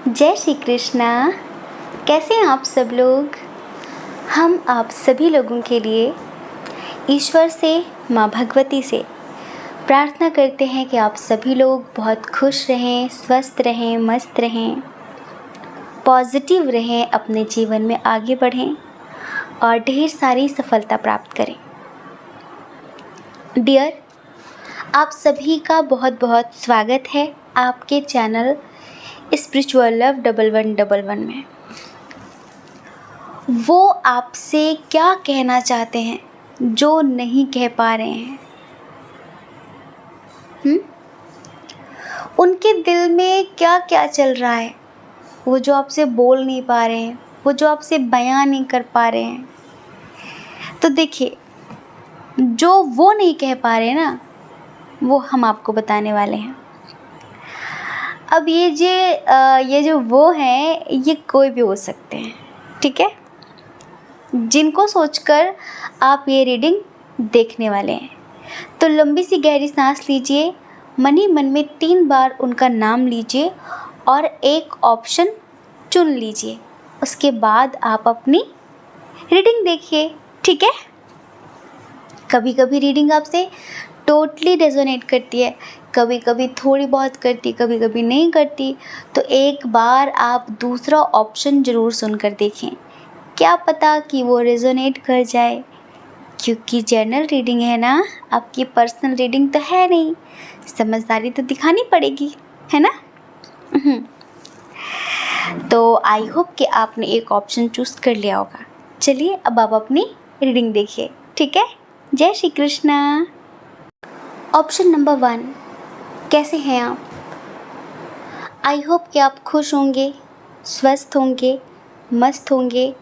जय श्री कृष्णा। कैसे हैं आप सब लोग। हम आप सभी लोगों के लिए ईश्वर से, माँ भगवती से प्रार्थना करते हैं कि आप सभी लोग बहुत खुश रहें, स्वस्थ रहें, मस्त रहें, पॉजिटिव रहें, अपने जीवन में आगे बढ़ें और ढेर सारी सफलता प्राप्त करें। डियर, आप सभी का बहुत बहुत स्वागत है आपके चैनल स्पिरिचुअल लव 1111 में। वो आपसे क्या कहना चाहते हैं जो नहीं कह पा रहे हैं। उनके दिल में क्या क्या चल रहा है, वो जो आपसे बोल नहीं पा रहे हैं, वो जो आपसे बयां नहीं कर पा रहे हैं। तो देखिए, जो वो नहीं कह पा रहे ना, वो हम आपको बताने वाले हैं। अब ये जो वो हैं, ये कोई भी हो सकते हैं, ठीक है, जिनको सोचकर आप ये रीडिंग देखने वाले हैं। तो लंबी सी गहरी सांस लीजिए, मन ही मन में 3 बार उनका नाम लीजिए और एक ऑप्शन चुन लीजिए। उसके बाद आप अपनी रीडिंग देखिए, ठीक है। कभी कभी रीडिंग आपसे टोटली रेजोनेट करती है, कभी कभी थोड़ी बहुत करती, कभी कभी नहीं करती। तो एक बार आप दूसरा ऑप्शन ज़रूर सुनकर देखें, क्या पता कि वो रेजोनेट कर जाए। क्योंकि जनरल रीडिंग है ना, आपकी पर्सनल रीडिंग तो है नहीं, समझदारी तो दिखानी पड़ेगी, है ना। तो आई होप कि आपने एक ऑप्शन चूज़ कर लिया होगा। चलिए अब आप अपनी रीडिंग देखिए, ठीक है। जय श्री कृष्णा। ऑप्शन नंबर 1, कैसे हैं आप। आई होप कि आप खुश होंगे, स्वस्थ होंगे, मस्त होंगे,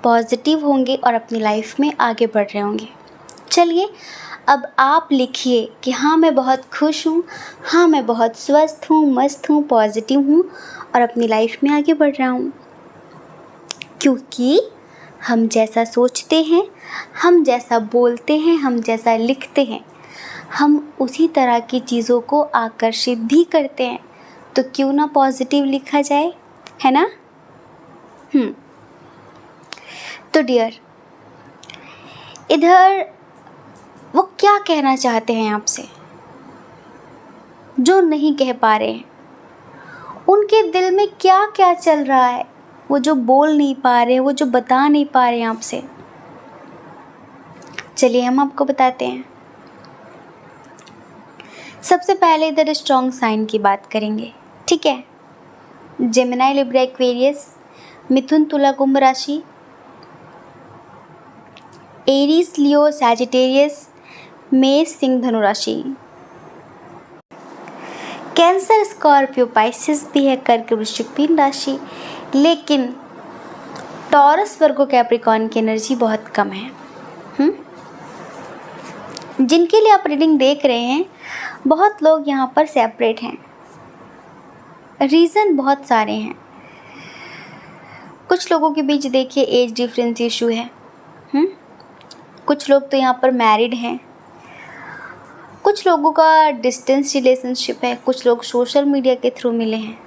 पॉजिटिव होंगे और अपनी लाइफ में आगे बढ़ रहे होंगे। चलिए अब आप लिखिए कि हाँ मैं बहुत खुश हूँ, हाँ मैं बहुत स्वस्थ हूँ, मस्त हूँ, पॉजिटिव हूँ और अपनी लाइफ में आगे बढ़ रहा हूँ। क्योंकि हम जैसा सोचते हैं, हम जैसा बोलते हैं, हम जैसा लिखते हैं, हम उसी तरह की चीज़ों को आकर्षित भी करते हैं। तो क्यों ना पॉजिटिव लिखा जाए, है ना। तो डियर, इधर वो क्या कहना चाहते हैं आपसे जो नहीं कह पा रहे हैं। उनके दिल में क्या क्या चल रहा है, वो जो बोल नहीं पा रहे हैं, वो जो बता नहीं पा रहे हैं आपसे। चलिए हम आपको बताते हैं। सबसे पहले इधर स्ट्रॉन्ग साइन की बात करेंगे, ठीक है। जेमिनी, लिब्रा, एक्वेरियस, मिथुन, तुला, कुंभ राशि, एरीज, लियो, सैजिटेरियस, मेष, सिंह, धनु राशि, कैंसर, स्कॉर्पियो, पाइसेस भी है, कर्क, वृश्चिक, मीन राशि। लेकिन टॉरस, वर्गो, कैप्रिकॉर्न की एनर्जी बहुत कम है। जिनके लिए आप रीडिंग देख रहे हैं, बहुत लोग यहाँ पर सेपरेट हैं। रीज़न बहुत सारे हैं। कुछ लोगों के बीच देखिए एज डिफरेंस इशू है। कुछ लोग तो यहाँ पर मैरिड हैं, कुछ लोगों का डिस्टेंस रिलेशनशिप है, कुछ लोग सोशल मीडिया के थ्रू मिले हैं।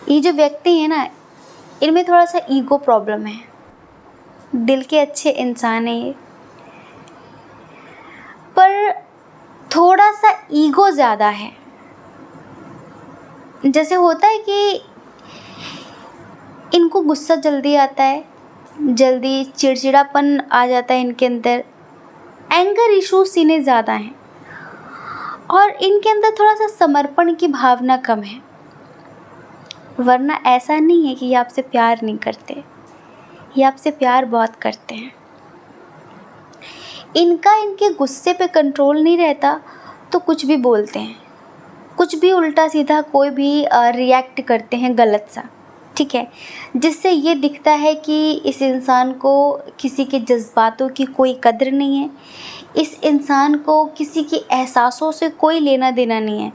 ये जो व्यक्ति हैं ना, इनमें थोड़ा सा ईगो प्रॉब्लम है। दिल के अच्छे इंसान हैं ये, पर थोड़ा सा ईगो ज़्यादा है। जैसे होता है कि इनको गुस्सा जल्दी आता है, जल्दी चिड़चिड़ापन आ जाता है इनके अंदर, एंगर इश्यूज इन्हें ज़्यादा हैं और इनके अंदर थोड़ा सा समर्पण की भावना कम है। वरना ऐसा नहीं है कि ये आपसे प्यार नहीं करते, ये आपसे प्यार बहुत करते हैं। इनके गुस्से पे कंट्रोल नहीं रहता तो कुछ भी बोलते हैं, कुछ भी उल्टा सीधा कोई भी रिएक्ट करते हैं गलत सा, ठीक है। जिससे ये दिखता है कि इस इंसान को किसी के जज्बातों की कोई कद्र नहीं है, इस इंसान को किसी के एहसासों से कोई लेना देना नहीं है।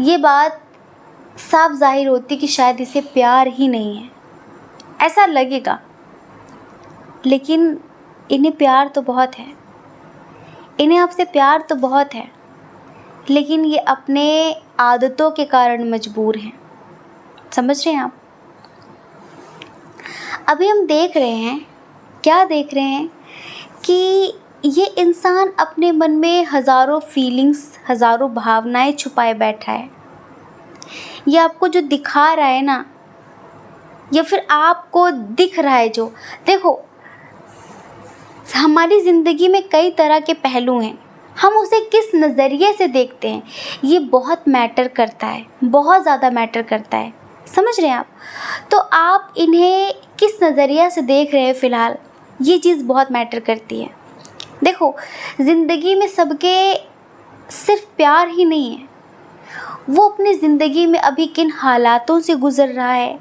ये बात साफ जाहिर होती कि शायद इसे प्यार ही नहीं है, ऐसा लगेगा। लेकिन इन्हें प्यार तो बहुत है, इन्हें आपसे प्यार तो बहुत है। लेकिन ये अपने आदतों के कारण मजबूर हैं। समझ रहे हैं आप? अभी हम देख रहे हैं, क्या देख रहे हैं कि ये इंसान अपने मन में हज़ारों फीलिंग्स, हज़ारों भावनाएं छुपाए बैठा है। ये आपको जो दिखा रहा है ना, या फिर आपको दिख रहा है जो, देखो हमारी ज़िंदगी में कई तरह के पहलू हैं, हम उसे किस नज़रिए से देखते हैं ये बहुत मैटर करता है, बहुत ज़्यादा मैटर करता है। समझ रहे हैं आप? तो आप इन्हें किस नज़रिया से देख रहे हैं फ़िलहाल, ये चीज़ बहुत मैटर करती है। देखो, ज़िंदगी में सबके सिर्फ प्यार ही नहीं है, वो अपनी ज़िंदगी में अभी किन हालातों से गुज़र रहा है,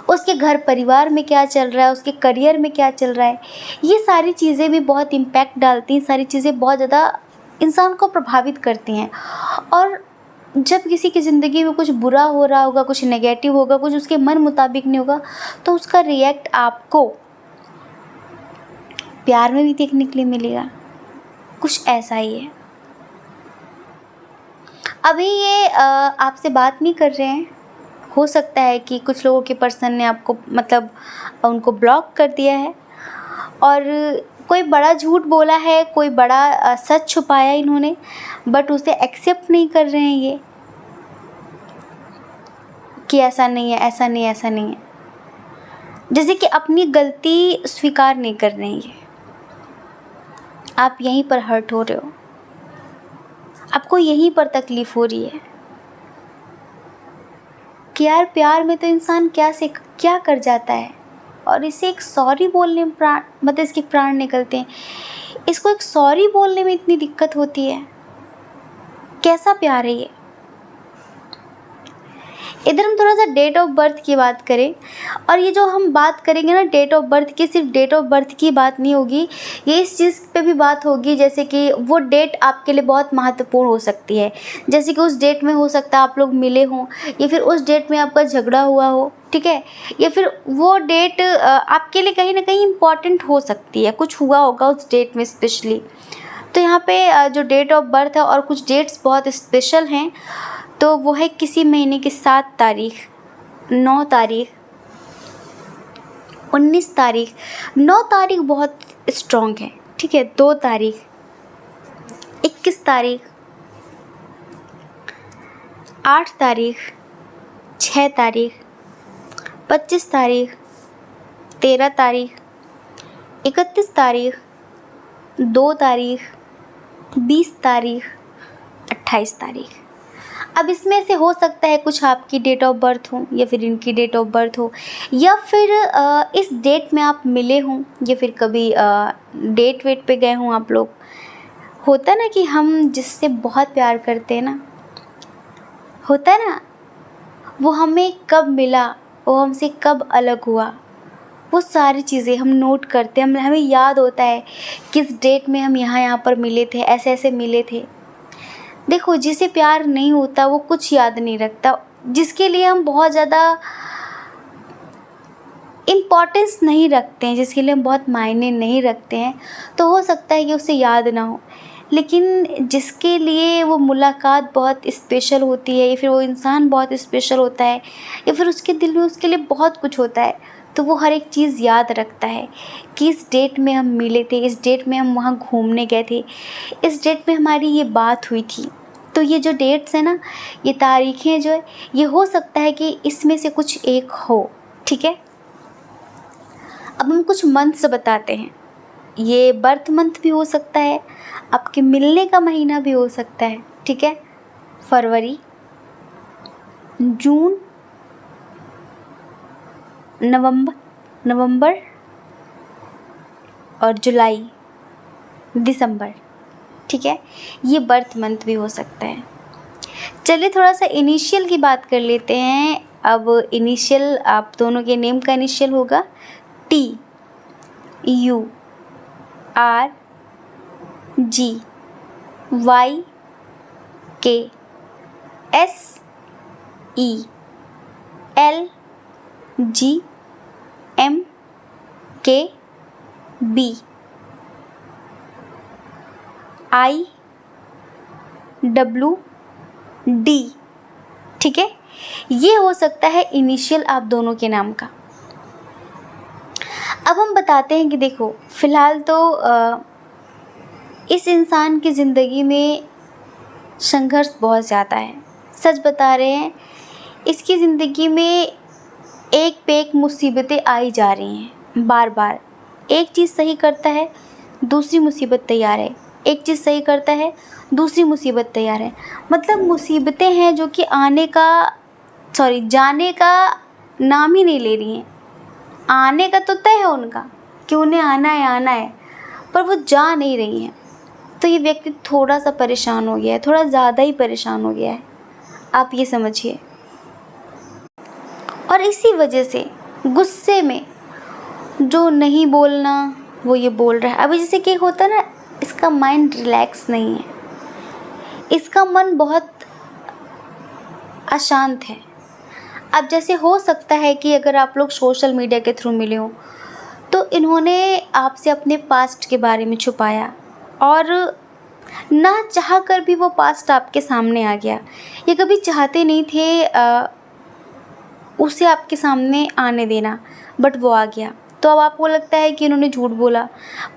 उसके घर परिवार में क्या चल रहा है, उसके करियर में क्या चल रहा है, ये सारी चीज़ें भी बहुत इम्पैक्ट डालती हैं। सारी चीज़ें बहुत ज़्यादा इंसान को प्रभावित करती हैं। और जब किसी की ज़िंदगी में कुछ बुरा हो रहा होगा, कुछ नेगेटिव होगा, कुछ उसके मन मुताबिक नहीं होगा, तो उसका रिएक्ट आपको प्यार में भी देखने के लिए मिलेगा। कुछ ऐसा ही है। अभी ये आपसे बात नहीं कर रहे हैं, हो सकता है कि कुछ लोगों के पर्सन ने आपको मतलब उनको ब्लॉक कर दिया है, और कोई बड़ा झूठ बोला है, कोई बड़ा सच छुपाया इन्होंने, बट उसे एक्सेप्ट नहीं कर रहे हैं ये, कि ऐसा नहीं है, ऐसा नहीं है, ऐसा नहीं है। जैसे कि अपनी गलती स्वीकार नहीं कर रहे हैं ये। आप यहीं पर हर्ट हो रहे हो, आपको यहीं पर तकलीफ़ हो रही है कि यार प्यार में तो इंसान क्या कर जाता है, और इसे एक सॉरी बोलने में प्राण, मतलब इसके प्राण निकलते हैं। इसको एक सॉरी बोलने में इतनी दिक्कत होती है। कैसा प्यार है ये? इधर हम थोड़ा सा डेट ऑफ बर्थ की बात करें, और ये जो हम बात करेंगे ना डेट ऑफ बर्थ की, सिर्फ डेट ऑफ बर्थ की बात नहीं होगी, ये इस चीज़ पे भी बात होगी, जैसे कि वो डेट आपके लिए बहुत महत्वपूर्ण हो सकती है। जैसे कि उस डेट में हो सकता है आप लोग मिले हों, या फिर उस डेट में आपका झगड़ा हुआ हो, ठीक है, या फिर वो डेट आपके लिए कहीं ना कहीं इम्पॉर्टेंट हो सकती है, कुछ हुआ होगा उस डेट में स्पेशली। तो यहाँ पे जो डेट ऑफ बर्थ है, और कुछ डेट्स बहुत स्पेशल हैं, तो वो है किसी महीने की 7 तारीख, 9 तारीख, 19 तारीख। 9 तारीख बहुत स्ट्रॉन्ग है, ठीक है। 2 तारीख, 21 तारीख, 8 तारीख, 6 तारीख, 25 तारीख, 13 तारीख, 31 तारीख, 2 तारीख, 20 तारीख, 28 तारीख। अब इसमें से हो सकता है कुछ आपकी डेट ऑफ बर्थ हो, या फिर इनकी डेट ऑफ बर्थ हो, या फिर इस डेट में आप मिले हों, या फिर कभी डेट वेट पे गए हों आप लोग। होता है ना कि हम जिससे बहुत प्यार करते हैं ना, होता है ना, वो हमें कब मिला, वो हमसे कब अलग हुआ, वो सारी चीज़ें हम नोट करते हैं। हमें याद होता है किस डेट में हम यहाँ पर मिले थे, ऐसे ऐसे मिले थे। देखो, जिसे प्यार नहीं होता वो कुछ याद नहीं रखता, जिसके लिए हम बहुत ज़्यादा इम्पोर्टेंस नहीं रखते हैं, जिसके लिए हम बहुत मायने नहीं रखते हैं, तो हो सकता है कि उसे याद ना हो। लेकिन जिसके लिए वो मुलाकात बहुत स्पेशल होती है, या फिर वो इंसान बहुत स्पेशल होता है, या फिर उसके दिल में उसके लिए बहुत कुछ होता है, तो वो हर एक चीज़ याद रखता है कि इस डेट में हम मिले थे, इस डेट में हम वहाँ घूमने गए थे, इस डेट में हमारी ये बात हुई थी। तो ये जो डेट्स हैं ना, ये तारीखें जो है, ये हो सकता है कि इसमें से कुछ एक हो, ठीक है। अब हम कुछ मंथ्स बताते हैं। ये बर्थ मंथ भी हो सकता है, आपके मिलने का महीना भी हो सकता है, ठीक है। फरवरी, जून, नवंबर और जुलाई, दिसंबर, ठीक है। ये बर्थ मंथ भी हो सकता है। चलिए थोड़ा सा इनिशियल की बात कर लेते हैं। अब इनिशियल आप दोनों के नेम का इनिशियल होगा TURG, YK, SELGMKB, IWK, D. ठीक है, ये हो सकता है इनिशियल आप दोनों के नाम का। अब हम बताते हैं कि देखो फिलहाल तो इस इंसान की ज़िंदगी में संघर्ष बहुत ज़्यादा है। सच बता रहे हैं, इसकी ज़िंदगी में एक पे एक मुसीबतें आई जा रही हैं बार बार। एक चीज़ सही करता है, दूसरी मुसीबत तैयार है, एक चीज़ सही करता है, दूसरी मुसीबत तैयार है। मतलब मुसीबतें हैं जो कि जाने का नाम ही नहीं ले रही हैं। आने का तो तय है उनका कि उन्हें आना है, पर वो जा नहीं रही हैं। तो ये व्यक्ति थोड़ा सा परेशान हो गया है, थोड़ा ज़्यादा ही परेशान हो गया है, आप ये समझिए। और इसी वजह से गुस्से में जो नहीं बोलना वो ये बोल रहा है। अभी जैसे कि होता है ना, इसका माइंड रिलैक्स नहीं है, इसका मन बहुत अशांत है। अब जैसे हो सकता है कि अगर आप लोग सोशल मीडिया के थ्रू मिले हो तो इन्होंने आपसे अपने पास्ट के बारे में छुपाया, और ना चाह कर भी वो पास्ट आपके सामने आ गया। ये कभी चाहते नहीं थे उसे आपके सामने आने देना, बट वो आ गया। तो अब आपको लगता है कि इन्होंने झूठ बोला,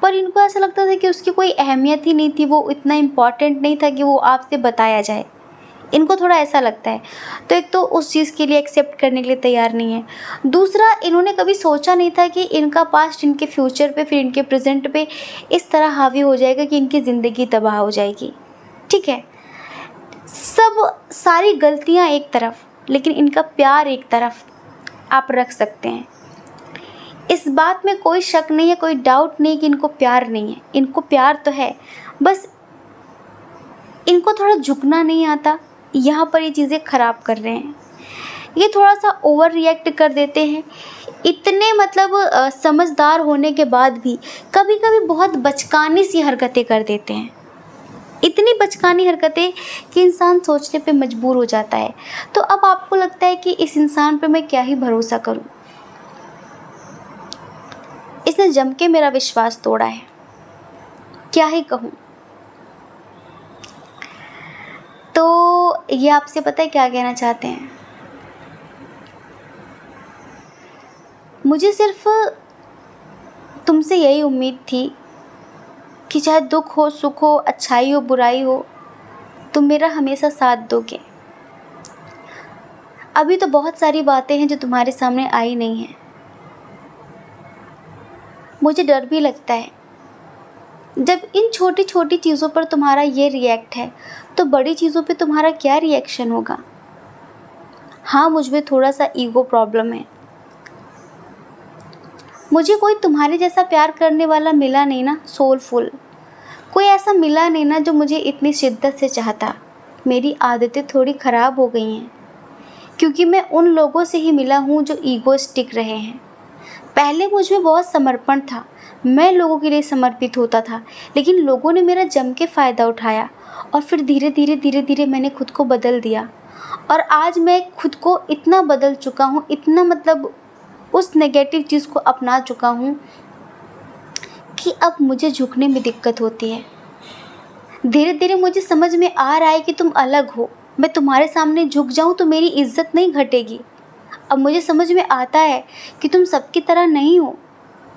पर इनको ऐसा लगता था कि उसकी कोई अहमियत ही नहीं थी, वो इतना इम्पॉर्टेंट नहीं था कि वो आपसे बताया जाए। इनको थोड़ा ऐसा लगता है। तो एक तो उस चीज़ के लिए एक्सेप्ट करने के लिए तैयार नहीं है। दूसरा, इन्होंने कभी सोचा नहीं था कि इनका पास्ट इनके फ्यूचर पे, फिर इनके प्रेजेंट पे इस तरह हावी हो जाएगा कि इनकी ज़िंदगी तबाह हो जाएगी। ठीक है, सारी गलतियाँ एक तरफ, लेकिन इनका प्यार एक तरफ आप रख सकते हैं। इस बात में कोई शक नहीं है, कोई डाउट नहीं कि इनको प्यार नहीं है। इनको प्यार तो है, बस इनको थोड़ा झुकना नहीं आता। यहाँ पर ये चीज़ें ख़राब कर रहे हैं। ये थोड़ा सा ओवर रिएक्ट कर देते हैं। इतने समझदार होने के बाद भी कभी कभी बहुत बचकानी सी हरकतें कर देते हैं। इतनी बचकानी हरकतें कि इंसान सोचने पे मजबूर हो जाता है। तो अब आपको लगता है कि इस इंसान पे मैं क्या ही भरोसा करूं। इसने जम के मेरा विश्वास तोड़ा है, क्या ही कहूं। तो ये आपसे पता है क्या कहना चाहते हैं। मुझे सिर्फ तुमसे यही उम्मीद थी कि चाहे दुख हो, सुख हो, अच्छाई हो, बुराई हो, तुम मेरा हमेशा साथ दोगे। अभी तो बहुत सारी बातें हैं जो तुम्हारे सामने आई नहीं हैं। मुझे डर भी लगता है, जब इन छोटी छोटी चीज़ों पर तुम्हारा ये रिएक्ट है तो बड़ी चीज़ों पे तुम्हारा क्या रिएक्शन होगा। हाँ, मुझ में थोड़ा सा ईगो प्रॉब्लम है। मुझे कोई तुम्हारे जैसा प्यार करने वाला मिला नहीं ना, सोलफुल कोई ऐसा मिला नहीं ना जो मुझे इतनी शिद्दत से चाहता। मेरी आदतें थोड़ी ख़राब हो गई हैं, क्योंकि मैं उन लोगों से ही मिला हूँ जो ईगोइस्टिक रहे हैं। पहले मुझ में बहुत समर्पण था, मैं लोगों के लिए समर्पित होता था, लेकिन लोगों ने मेरा जम के फ़ायदा उठाया, और फिर धीरे धीरे मैंने खुद को बदल दिया। और आज मैं खुद को इतना बदल चुका हूँ, इतना उस नेगेटिव चीज़ को अपना चुका हूँ कि अब मुझे झुकने में दिक्कत होती है। धीरे धीरे मुझे समझ में आ रहा है कि तुम अलग हो। मैं तुम्हारे सामने झुक जाऊँ तो मेरी इज्जत नहीं घटेगी। अब मुझे समझ में आता है कि तुम सबकी तरह नहीं हो,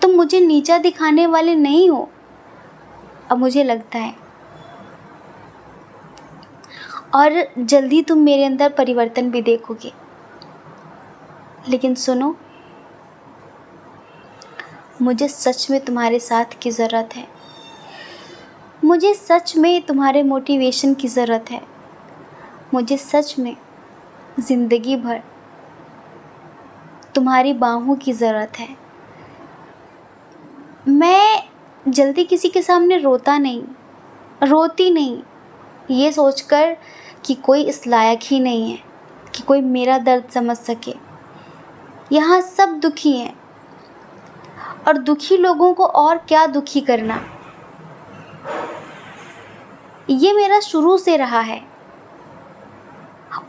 तुम मुझे नीचा दिखाने वाले नहीं हो। अब मुझे लगता है, और जल्दी तुम मेरे अंदर परिवर्तन भी देखोगे। लेकिन सुनो, मुझे सच में तुम्हारे साथ की ज़रूरत है। मुझे सच में तुम्हारे मोटिवेशन की ज़रूरत है। मुझे सच में ज़िंदगी भर तुम्हारी बाहों की ज़रूरत है। मैं जल्दी किसी के सामने रोती नहीं, ये सोचकर कि कोई इस लायक ही नहीं है कि कोई मेरा दर्द समझ सके। यहाँ सब दुखी हैं, और दुखी लोगों को और क्या दुखी करना, ये मेरा शुरू से रहा है।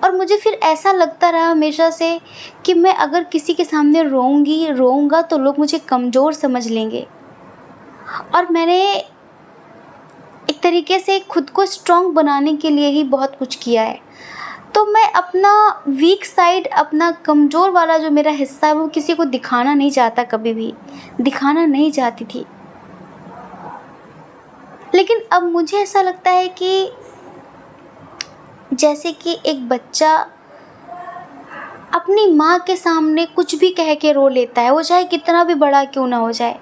और मुझे फिर ऐसा लगता रहा हमेशा से कि मैं अगर किसी के सामने रोऊंगा तो लोग मुझे कमज़ोर समझ लेंगे। और मैंने एक तरीके से खुद को स्ट्रॉन्ग बनाने के लिए ही बहुत कुछ किया है। तो मैं अपना वीक साइड, अपना कमज़ोर वाला जो मेरा हिस्सा है वो किसी को दिखाना नहीं चाहता, कभी भी दिखाना नहीं चाहती थी। लेकिन अब मुझे ऐसा लगता है कि जैसे कि एक बच्चा अपनी माँ के सामने कुछ भी कह के रो लेता है, वो चाहे कितना भी बड़ा क्यों ना हो जाए।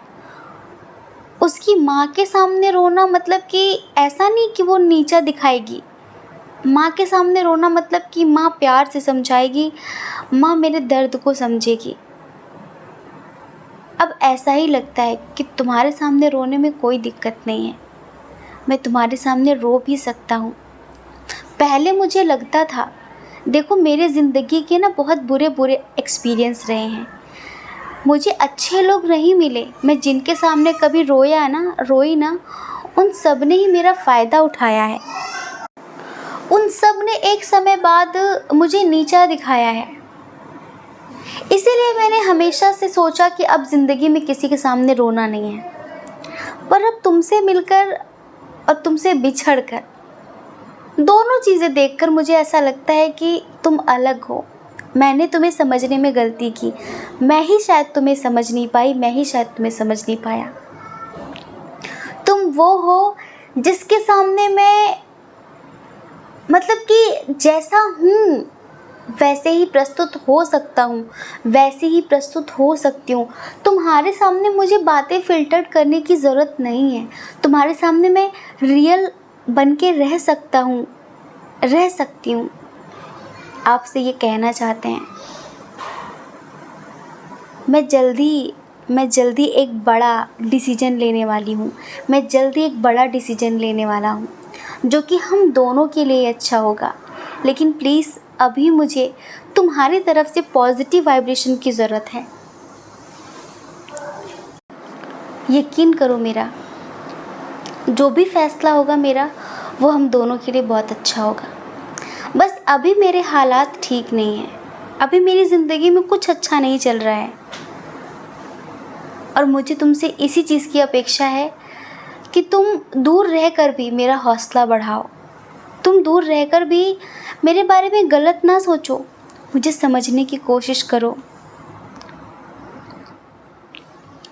उसकी माँ के सामने रोना मतलब कि ऐसा नहीं कि वो नीचा दिखाएगी। माँ के सामने रोना मतलब कि माँ प्यार से समझाएगी, माँ मेरे दर्द को समझेगी। अब ऐसा ही लगता है कि तुम्हारे सामने रोने में कोई दिक्कत नहीं है, मैं तुम्हारे सामने रो भी सकता हूँ। पहले मुझे लगता था, देखो मेरे ज़िंदगी के ना बहुत बुरे बुरे एक्सपीरियंस रहे हैं, मुझे अच्छे लोग नहीं मिले। मैं जिनके सामने कभी रोई ना, उन सब ने ही मेरा फ़ायदा उठाया है। उन सब ने एक समय बाद मुझे नीचा दिखाया है। इसीलिए मैंने हमेशा से सोचा कि अब ज़िंदगी में किसी के सामने रोना नहीं है। पर अब तुमसे मिलकर और तुमसे बिछड़कर, दोनों चीज़ें देखकर मुझे ऐसा लगता है कि तुम अलग हो। मैंने तुम्हें समझने में गलती की, मैं ही शायद तुम्हें समझ नहीं पाई, मैं ही शायद तुम्हें समझ नहीं पाया। तुम वो हो जिसके सामने मैं मतलब कि जैसा हूँ वैसे ही प्रस्तुत हो सकता हूँ, वैसे ही प्रस्तुत हो सकती हूँ। तुम्हारे सामने मुझे बातें फ़िल्टर करने की ज़रूरत नहीं है। तुम्हारे सामने मैं रियल बन के रह सकता हूँ, रह सकती हूँ। आपसे ये कहना चाहते हैं, मैं जल्दी एक बड़ा डिसीजन लेने वाली हूँ। मैं जल्दी एक बड़ा डिसीजन लेने वाला हूँ जो कि हम दोनों के लिए अच्छा होगा। लेकिन प्लीज़ अभी मुझे तुम्हारी तरफ से पॉजिटिव वाइब्रेशन की ज़रूरत है। यकीन करो, मेरा जो भी फ़ैसला होगा मेरा, वो हम दोनों के लिए बहुत अच्छा होगा। बस अभी मेरे हालात ठीक नहीं हैं, अभी मेरी ज़िंदगी में कुछ अच्छा नहीं चल रहा है। और मुझे तुमसे इसी चीज़ की अपेक्षा है कि तुम दूर रहकर भी मेरा हौसला बढ़ाओ। तुम दूर रहकर भी मेरे बारे में गलत ना सोचो, मुझे समझने की कोशिश करो।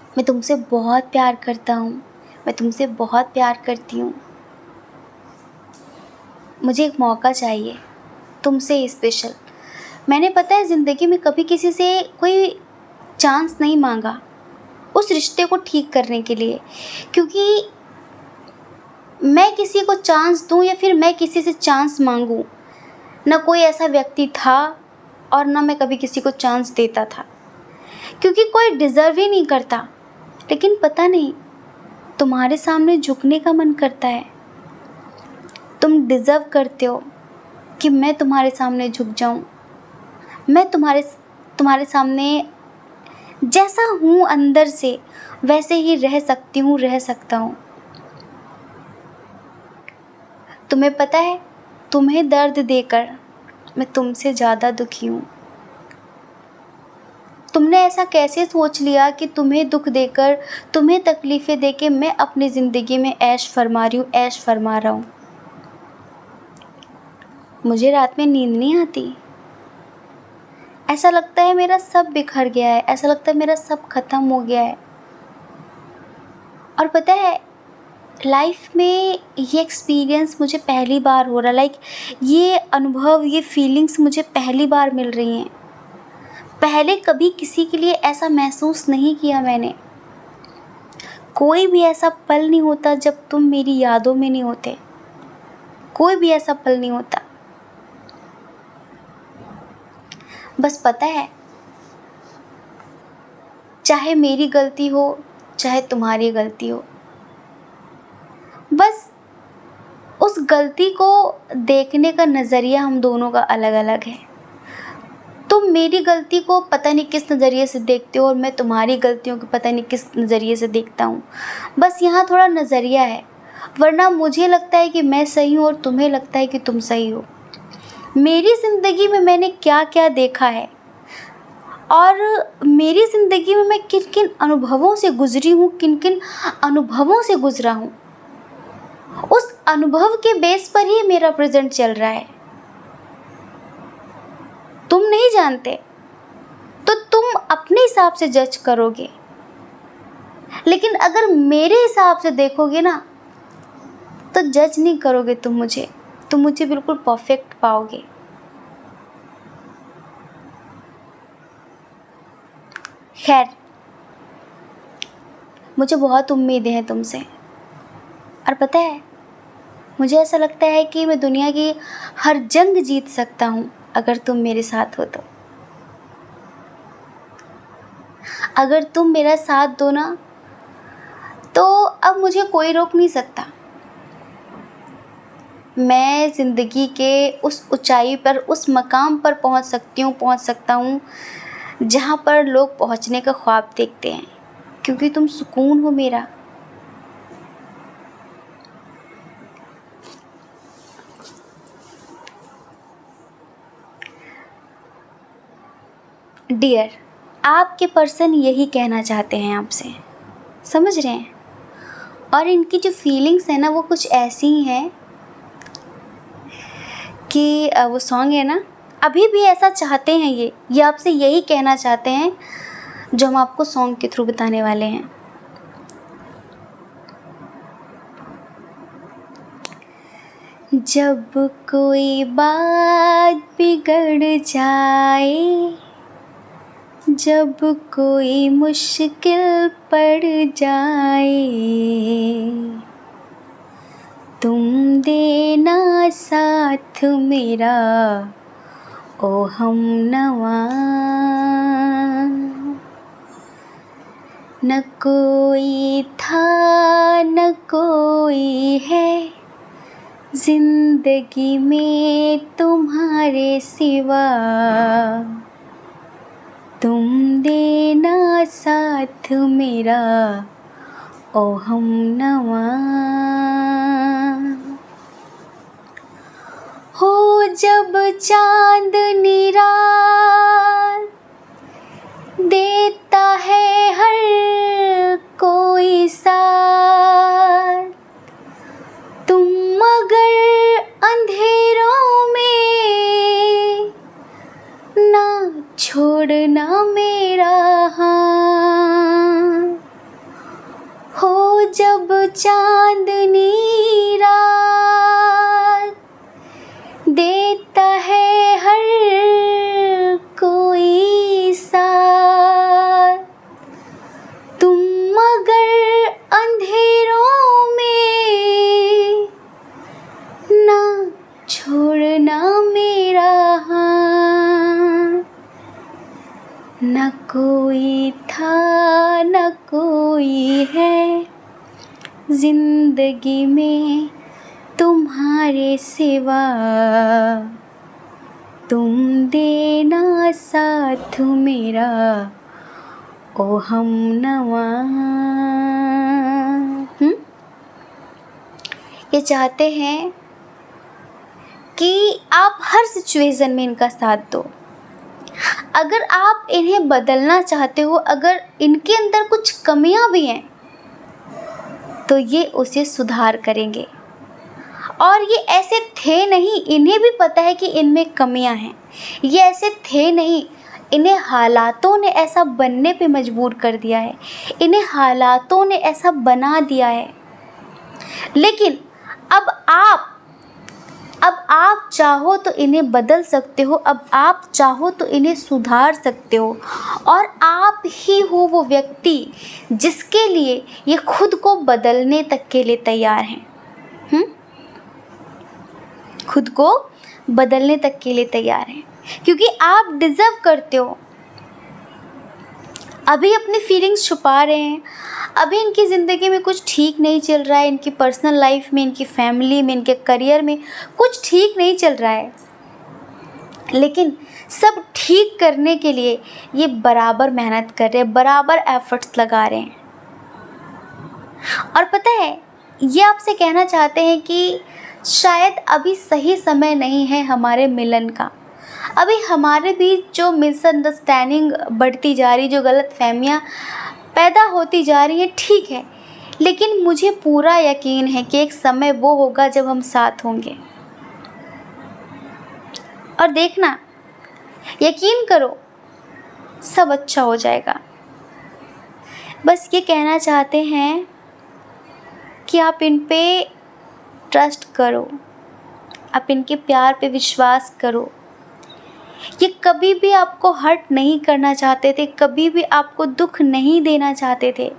मैं तुमसे बहुत प्यार करता हूँ, मैं तुमसे बहुत प्यार करती हूँ। मुझे एक मौका चाहिए तुमसे स्पेशल। मैंने पता है ज़िंदगी में कभी किसी से कोई चांस नहीं मांगा उस रिश्ते को ठीक करने के लिए, क्योंकि मैं किसी को चांस दूं या फिर मैं किसी से चांस मांगूं, ना कोई ऐसा व्यक्ति था और ना मैं कभी किसी को चांस देता था, क्योंकि कोई डिज़र्व ही नहीं करता। लेकिन पता नहीं, तुम्हारे सामने झुकने का मन करता है। तुम डिज़र्व करते हो कि मैं तुम्हारे सामने झुक जाऊं। मैं तुम्हारे सामने जैसा हूँ अंदर से वैसे ही रह सकती हूँ, रह सकता हूँ। तुम्हें पता है, तुम्हें दर्द देकर मैं तुमसे ज़्यादा दुखी हूँ। तुमने ऐसा कैसे सोच लिया कि तुम्हें दुख देकर, तुम्हें तकलीफ़ें देके मैं अपनी ज़िंदगी में ऐश फरमा रही हूँ, ऐश फरमा रहा हूँ। मुझे रात में नींद नहीं आती। ऐसा लगता है मेरा सब बिखर गया है, ऐसा लगता है मेरा सब ख़त्म हो गया है। और पता है, लाइफ में ये एक्सपीरियंस मुझे पहली बार हो रहा, ये अनुभव, ये फीलिंग्स मुझे पहली बार मिल रही हैं। पहले कभी किसी के लिए ऐसा महसूस नहीं किया मैंने। कोई भी ऐसा पल नहीं होता जब तुम मेरी यादों में नहीं होते, कोई भी ऐसा पल नहीं होता। बस पता है, चाहे मेरी गलती हो चाहे तुम्हारी गलती हो, बस उस गलती को देखने का नज़रिया हम दोनों का अलग अलग है। तुम मेरी गलती को पता नहीं किस नज़रिए से देखते हो और मैं तुम्हारी गलतियों को पता नहीं किस नज़रिए से देखता हूँ। बस यहाँ थोड़ा नज़रिया है, वरना मुझे लगता है कि मैं सही हूँ और तुम्हें लगता है कि तुम सही हो। मेरी ज़िंदगी में मैंने क्या क्या देखा है और मेरी ज़िंदगी में मैं किन किन अनुभवों से गुज़री हूँ, किन किन अनुभवों से गुज़रा हूँ, उस अनुभव के बेस पर ही मेरा प्रेजेंट चल रहा है। जानते तो तुम अपने हिसाब से जज करोगे, लेकिन अगर मेरे हिसाब से देखोगे ना तो जज नहीं करोगे तुम मुझे बिल्कुल परफेक्ट पाओगे। खैर, मुझे बहुत उम्मीदें हैं तुमसे, और पता है मुझे ऐसा लगता है कि मैं दुनिया की हर जंग जीत सकता हूँ अगर तुम मेरे साथ हो तो। अगर तुम मेरा साथ दो ना तो अब मुझे कोई रोक नहीं सकता। मैं ज़िंदगी के उस ऊंचाई पर, उस मकाम पर पहुंच सकता हूँ जहाँ पर लोग पहुँचने का ख्वाब देखते हैं, क्योंकि तुम सुकून हो मेरा। डियर, आपके पर्सन यही कहना चाहते हैं आपसे, समझ रहे हैं? और इनकी जो फीलिंग्स है ना वो कुछ ऐसी ही हैं कि वो सॉन्ग है ना, अभी भी ऐसा चाहते हैं ये आपसे यही कहना चाहते हैं जो हम आपको सॉन्ग के थ्रू बताने वाले हैं। जब कोई बात बिगड़ जाए, जब कोई मुश्किल पड़ जाए, तुम देना साथ मेरा ओ हमनवा। न कोई था न कोई है जिंदगी में तुम्हारे सिवा, तुम देना साथ मेरा ओ हमनवा। हो जब चांदनी रात देता है हर कोई साथ, तुम मगर अंधेरों में ना छोड़ना मेरा हाथ। हो जब चांदनी रात देता है हर कोई साथ, तुम मगर अंधेरों में ना छोड़ना मेरा हाथ। न कोई था न कोई है जिंदगी में तुम्हारे सिवा, तुम देना साथ मेरा ओ हमनवा। ये चाहते हैं कि आप हर सिचुएशन में इनका साथ दो। अगर आप इन्हें बदलना चाहते हो, अगर इनके अंदर कुछ कमियां भी हैं तो ये उसे सुधार करेंगे। और ये ऐसे थे नहीं, इन्हें भी पता है कि इनमें कमियां हैं। ये ऐसे थे नहीं, इन्हें हालातों ने ऐसा बनने पे मजबूर कर दिया है, इन्हें हालातों ने ऐसा बना दिया है। लेकिन अब आप चाहो तो इन्हें बदल सकते हो, अब आप चाहो तो इन्हें सुधार सकते हो। और आप ही हो वो व्यक्ति जिसके लिए ये खुद को बदलने तक के लिए तैयार हैं। खुद को बदलने तक के लिए तैयार हैं, क्योंकि आप डिज़र्व करते हो। अभी अपनी फीलिंग्स छुपा रहे हैं, अभी इनकी ज़िंदगी में कुछ ठीक नहीं चल रहा है, इनकी पर्सनल लाइफ में, इनकी फैमिली में, इनके करियर में कुछ ठीक नहीं चल रहा है, लेकिन सब ठीक करने के लिए ये बराबर मेहनत कर रहे हैं, बराबर एफर्ट्स लगा रहे हैं। और पता है, ये आपसे कहना चाहते हैं कि शायद अभी सही समय नहीं है हमारे मिलन का। अभी हमारे बीच जो मिसअंडरस्टैंडिंग बढ़ती जा रही, जो गलतफहमियां पैदा होती जा रही हैं, ठीक है, लेकिन मुझे पूरा यकीन है कि एक समय वो होगा जब हम साथ होंगे। और देखना, यकीन करो सब अच्छा हो जाएगा। बस ये कहना चाहते हैं कि आप इन पे ट्रस्ट करो, आप इनके प्यार पे विश्वास करो। ये कभी भी आपको हर्ट नहीं करना चाहते थे, कभी भी आपको दुख नहीं देना चाहते थे,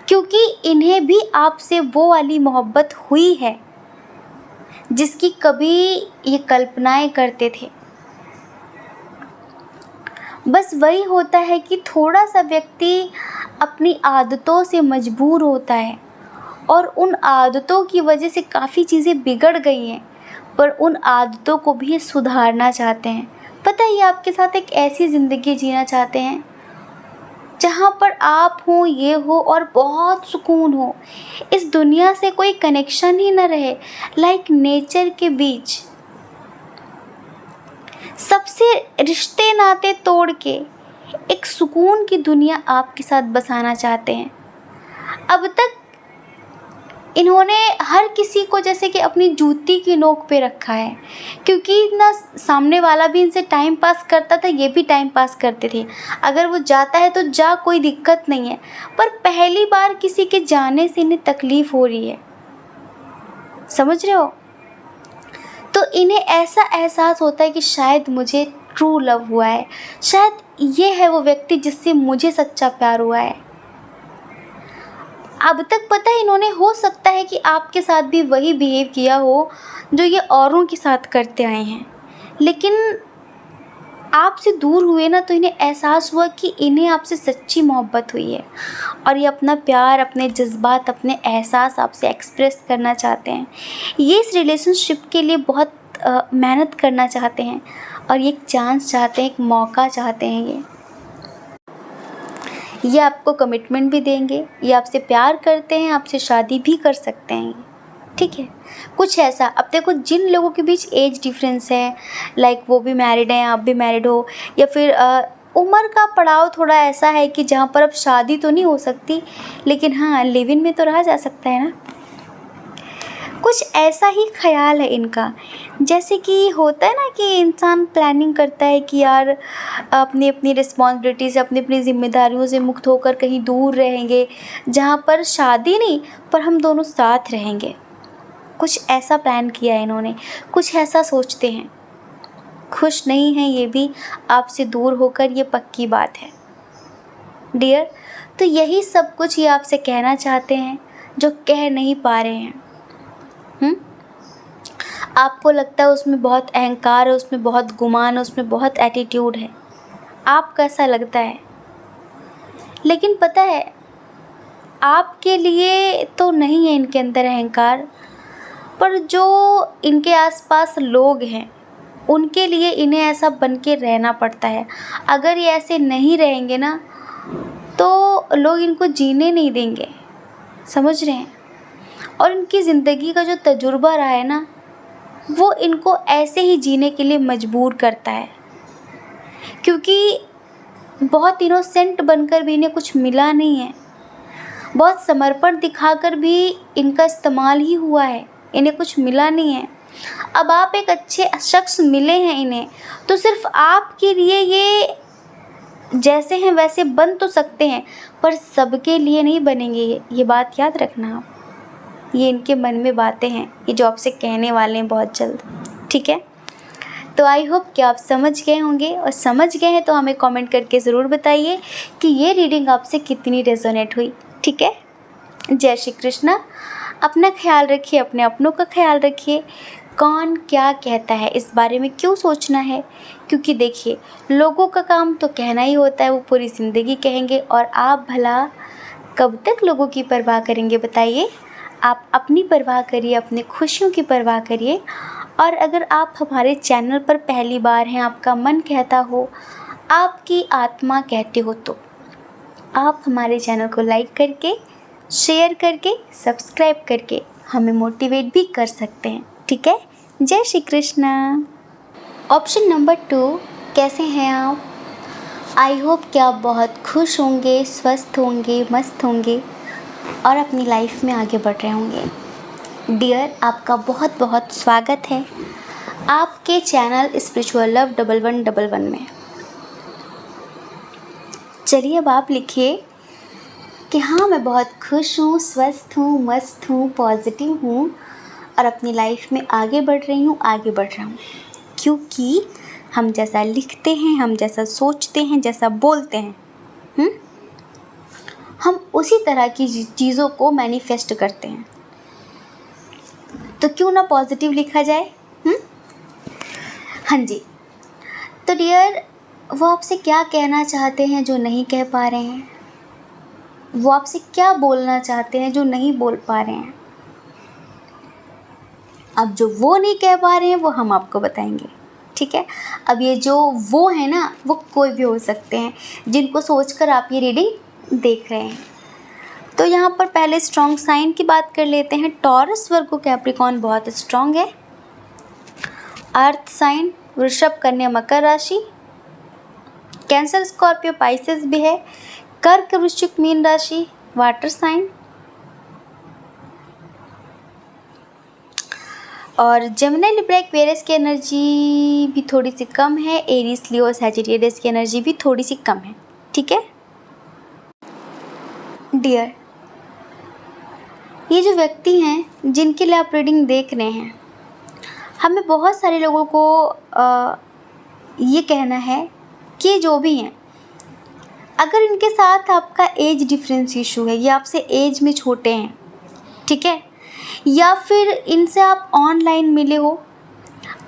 क्योंकि इन्हें भी आपसे वो वाली मोहब्बत हुई है जिसकी कभी ये कल्पनाएं करते थे। बस वही होता है कि थोड़ा सा व्यक्ति अपनी आदतों से मजबूर होता है और उन आदतों की वजह से काफ़ी चीज़ें बिगड़ गई हैं, पर उन आदतों को भी सुधारना चाहते हैं। पता है, ये आपके साथ एक ऐसी ज़िंदगी जीना चाहते हैं जहाँ पर आप हो, ये हो और बहुत सुकून हो, इस दुनिया से कोई कनेक्शन ही न रहे, लाइक नेचर के बीच सबसे रिश्ते नाते तोड़ के एक सुकून की दुनिया आपके साथ बसाना चाहते हैं। अब तक इन्होंने हर किसी को जैसे कि अपनी जूती की नोक पे रखा है, क्योंकि ना सामने वाला भी इनसे टाइम पास करता था, ये भी टाइम पास करते थे। अगर वो जाता है तो जा, कोई दिक्कत नहीं है, पर पहली बार किसी के जाने से इन्हें तकलीफ़ हो रही है। समझ रहे हो? तो इन्हें ऐसा एहसास होता है कि शायद मुझे ट्रू लव हुआ है, शायद ये है वो व्यक्ति जिससे मुझे सच्चा प्यार हुआ है। अब तक पता है, इन्होंने हो सकता है कि आपके साथ भी वही बिहेव किया हो जो ये औरों के साथ करते आए हैं, लेकिन आपसे दूर हुए ना तो इन्हें एहसास हुआ कि इन्हें आपसे सच्ची मोहब्बत हुई है और ये अपना प्यार, अपने जज्बात, अपने एहसास आपसे एक्सप्रेस करना चाहते हैं। ये इस रिलेशनशिप के लिए बहुत मेहनत करना चाहते हैं और ये एक चांस चाहते हैं, एक मौका चाहते हैं। ये आपको कमिटमेंट भी देंगे, ये आपसे प्यार करते हैं, आपसे शादी भी कर सकते हैं, ठीक है। कुछ ऐसा, अब देखो जिन लोगों के बीच एज डिफरेंस है, लाइक वो भी मैरिड हैं, आप भी मैरिड हो, या फिर उम्र का पड़ाव थोड़ा ऐसा है कि जहाँ पर अब शादी तो नहीं हो सकती, लेकिन हाँ लिव इन में तो रहा जा सकता है ना। कुछ ऐसा ही ख्याल है इनका, जैसे कि होता है ना कि इंसान प्लानिंग करता है कि यार अपनी अपनी रिस्पॉन्सिबिलिटी से, अपनी अपनी जिम्मेदारियों से मुक्त होकर कहीं दूर रहेंगे, जहाँ पर शादी नहीं पर हम दोनों साथ रहेंगे। कुछ ऐसा प्लान किया है इन्होंने, कुछ ऐसा सोचते हैं। खुश नहीं हैं ये भी आपसे दूर होकर, ये पक्की बात है डियर। तो यही सब कुछ ये आपसे कहना चाहते हैं जो कह नहीं पा रहे हैं। आपको लगता है उसमें बहुत अहंकार है, उसमें बहुत गुमान है, उसमें बहुत एटीट्यूड है, आपको ऐसा लगता है, लेकिन पता है आपके लिए तो नहीं है इनके अंदर अहंकार, पर जो इनके आसपास लोग हैं उनके लिए इन्हें ऐसा बन के रहना पड़ता है। अगर ये ऐसे नहीं रहेंगे ना तो लोग इनको जीने नहीं देंगे, समझ रहे हैं। और इनकी ज़िंदगी का जो तजुर्बा रहा है ना, वो इनको ऐसे ही जीने के लिए मजबूर करता है, क्योंकि बहुत इनोसेंट बनकर भी इन्हें कुछ मिला नहीं है, बहुत समर्पण दिखाकर भी इनका इस्तेमाल ही हुआ है, इन्हें कुछ मिला नहीं है। अब आप एक अच्छे शख्स मिले हैं इन्हें, तो सिर्फ आपके लिए ये जैसे हैं वैसे बन तो सकते हैं, पर सबके लिए नहीं बनेंगे, ये बात याद रखना आप। ये इनके मन में बातें हैं, ये जो आपसे कहने वाले हैं बहुत जल्द, ठीक है। तो आई होप कि आप समझ गए होंगे, और समझ गए हैं तो हमें कमेंट करके ज़रूर बताइए कि ये रीडिंग आपसे कितनी रेजोनेट हुई, ठीक है। जय श्री कृष्णा। अपना ख्याल रखिए, अपने अपनों का ख्याल रखिए। कौन क्या कहता है इस बारे में क्यों सोचना है, क्योंकि देखिए लोगों का काम तो कहना ही होता है, वो पूरी ज़िंदगी कहेंगे, और आप भला कब तक लोगों की परवाह करेंगे बताइए। आप अपनी परवाह करिए, अपनी खुशियों की परवाह करिए। और अगर आप हमारे चैनल पर पहली बार हैं, आपका मन कहता हो, आपकी आत्मा कहती हो, तो आप हमारे चैनल को लाइक करके, शेयर करके, सब्सक्राइब करके हमें मोटिवेट भी कर सकते हैं, ठीक है। जय श्री कृष्णा। ऑप्शन नंबर 2, कैसे हैं आप? आई होप कि आप बहुत खुश होंगे, स्वस्थ होंगे, मस्त होंगे और अपनी लाइफ में आगे बढ़ रहे होंगे। डियर, आपका बहुत बहुत स्वागत है आपके चैनल स्पिरिचुअल लव 1111 में। चलिए अब आप लिखिए कि हाँ, मैं बहुत खुश हूँ, स्वस्थ हूँ, मस्त हूँ, पॉजिटिव हूँ और अपनी लाइफ में आगे बढ़ रही हूँ, आगे बढ़ रहा हूँ। क्योंकि हम जैसा लिखते हैं, हम जैसा सोचते हैं, जैसा बोलते हैं, हम उसी तरह की चीज़ों को मैनिफेस्ट करते हैं। तो क्यों ना पॉजिटिव लिखा जाए। हाँ जी। तो डियर, वो आपसे क्या कहना चाहते हैं जो नहीं कह पा रहे हैं? वो आपसे क्या बोलना चाहते हैं जो नहीं बोल पा रहे हैं? अब जो वो नहीं कह पा रहे हैं वो हम आपको बताएंगे, ठीक है। अब ये जो वो है ना, वो कोई भी हो सकते हैं जिनको सोचकर आप ये रीडिंग देख रहे हैं। तो यहाँ पर पहले स्ट्रॉन्ग साइन की बात कर लेते हैं। टॉरस, वर्गो, कैप्रिकॉर्न बहुत स्ट्रॉन्ग है। अर्थ साइन वृषभ, कन्या, मकर राशि। कैंसर, स्कॉर्पियो, पाइसेस भी है। कर्क, वृश्चिक, मीन राशि, वाटर साइन। और जेमिनी, लिब्रा, एक्वेरियस की एनर्जी भी थोड़ी सी कम है। एरीज, लियो, सैजिटेरियस की एनर्जी भी थोड़ी सी कम है, ठीक है डियर। ये जो व्यक्ति हैं जिनके लिए आप रीडिंग देख रहे हैं, हमें बहुत सारे लोगों को ये कहना है कि जो भी हैं, अगर इनके साथ आपका एज डिफरेंस इशू है, ये आपसे एज में छोटे हैं, ठीक है, या फिर इनसे आप ऑनलाइन मिले हो,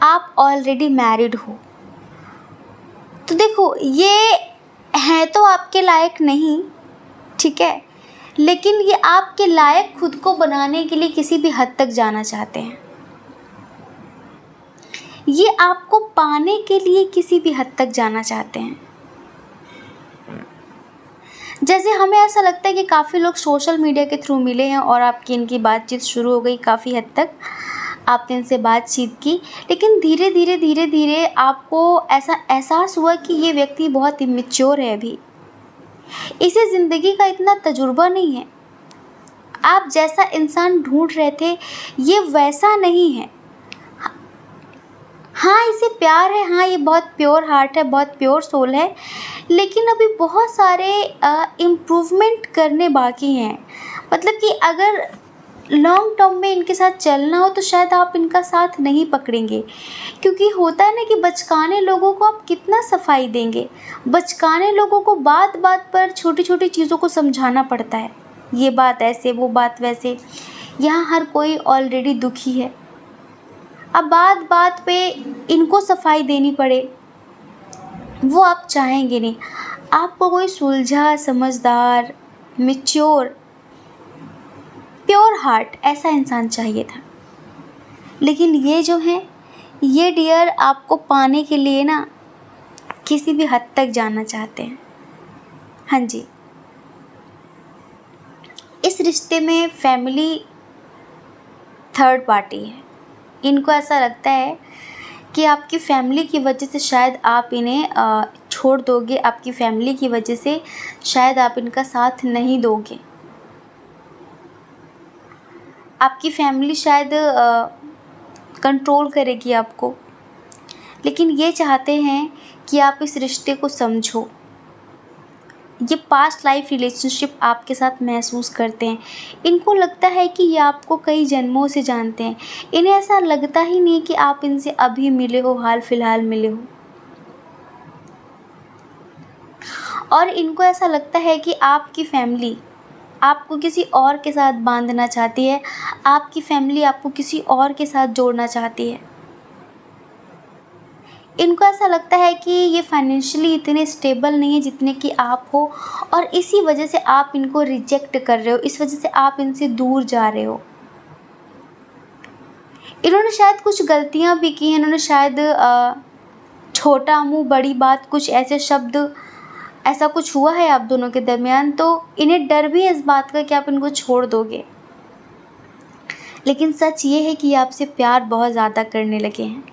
आप ऑलरेडी मैरिड हो, तो देखो ये है तो आपके लायक नहीं, ठीक है, लेकिन ये आपके लायक खुद को बनाने के लिए किसी भी हद तक जाना चाहते हैं। ये आपको पाने के लिए किसी भी हद तक जाना चाहते हैं। जैसे हमें ऐसा लगता है कि काफ़ी लोग सोशल मीडिया के थ्रू मिले हैं और आपकी इनकी बातचीत शुरू हो गई, काफ़ी हद तक आपने इनसे बातचीत की, लेकिन धीरे धीरे आपको ऐसा एहसास हुआ कि ये व्यक्ति बहुत इमेच्योर है, अभी इसे ज़िंदगी का इतना तजुर्बा नहीं है। आप जैसा इंसान ढूंढ रहे थे ये वैसा नहीं है। हाँ, इसे प्यार है, हाँ ये बहुत प्योर हार्ट है, बहुत प्योर सोल है, लेकिन अभी बहुत सारे इम्प्रूवमेंट करने बाकी हैं। मतलब कि अगर लॉन्ग टर्म में इनके साथ चलना हो तो शायद आप इनका साथ नहीं पकड़ेंगे, क्योंकि होता है ना कि बचकाने लोगों को आप कितना सफाई देंगे। बचकाने लोगों को बात बात पर छोटी छोटी चीज़ों को समझाना पड़ता है, ये बात ऐसे, वो बात वैसे। यहाँ हर कोई ऑलरेडी दुखी है, अब बात बात पे इनको सफाई देनी पड़े, वो आप चाहेंगे नहीं। आपको कोई सुलझा, समझदार, मैच्योर, प्योर हार्ट ऐसा इंसान चाहिए था। लेकिन ये जो है, ये डियर आपको पाने के लिए ना किसी भी हद तक जाना चाहते हैं। हाँ जी, इस रिश्ते में फैमिली थर्ड पार्टी है। इनको ऐसा लगता है कि आपकी फैमिली की वजह से शायद आप इन्हें छोड़ दोगे, आपकी फैमिली की वजह से शायद आप इनका साथ नहीं दोगे। आपकी फैमिली शायद कंट्रोल करेगी आपको, लेकिन ये चाहते हैं कि आप इस रिश्ते को समझो। ये पास्ट लाइफ रिलेशनशिप आपके साथ महसूस करते हैं। इनको लगता है कि ये आपको कई जन्मों से जानते हैं। इन्हें ऐसा लगता ही नहीं कि आप इनसे अभी मिले हो, हाल फिलहाल मिले हो। और इनको ऐसा लगता है कि आपकी फैमिली आपको किसी और के साथ बांधना चाहती है, आपकी फैमिली आपको किसी और के साथ जोड़ना चाहती है। इनको ऐसा लगता है कि ये फाइनेंशियली इतने स्टेबल नहीं है जितने कि आप हो, और इसी वजह से आप इनको रिजेक्ट कर रहे हो, इस वजह से आप इनसे दूर जा रहे हो। इन्होंने शायद कुछ गलतियां भी की हैं, इन्होंने शायद छोटा मुंह बड़ी बात, कुछ ऐसे शब्द, ऐसा कुछ हुआ है आप दोनों के दरमियान, तो इन्हें डर भी है इस बात का कि आप इनको छोड़ दोगे। लेकिन सच ये है कि आपसे प्यार बहुत ज़्यादा करने लगे हैं।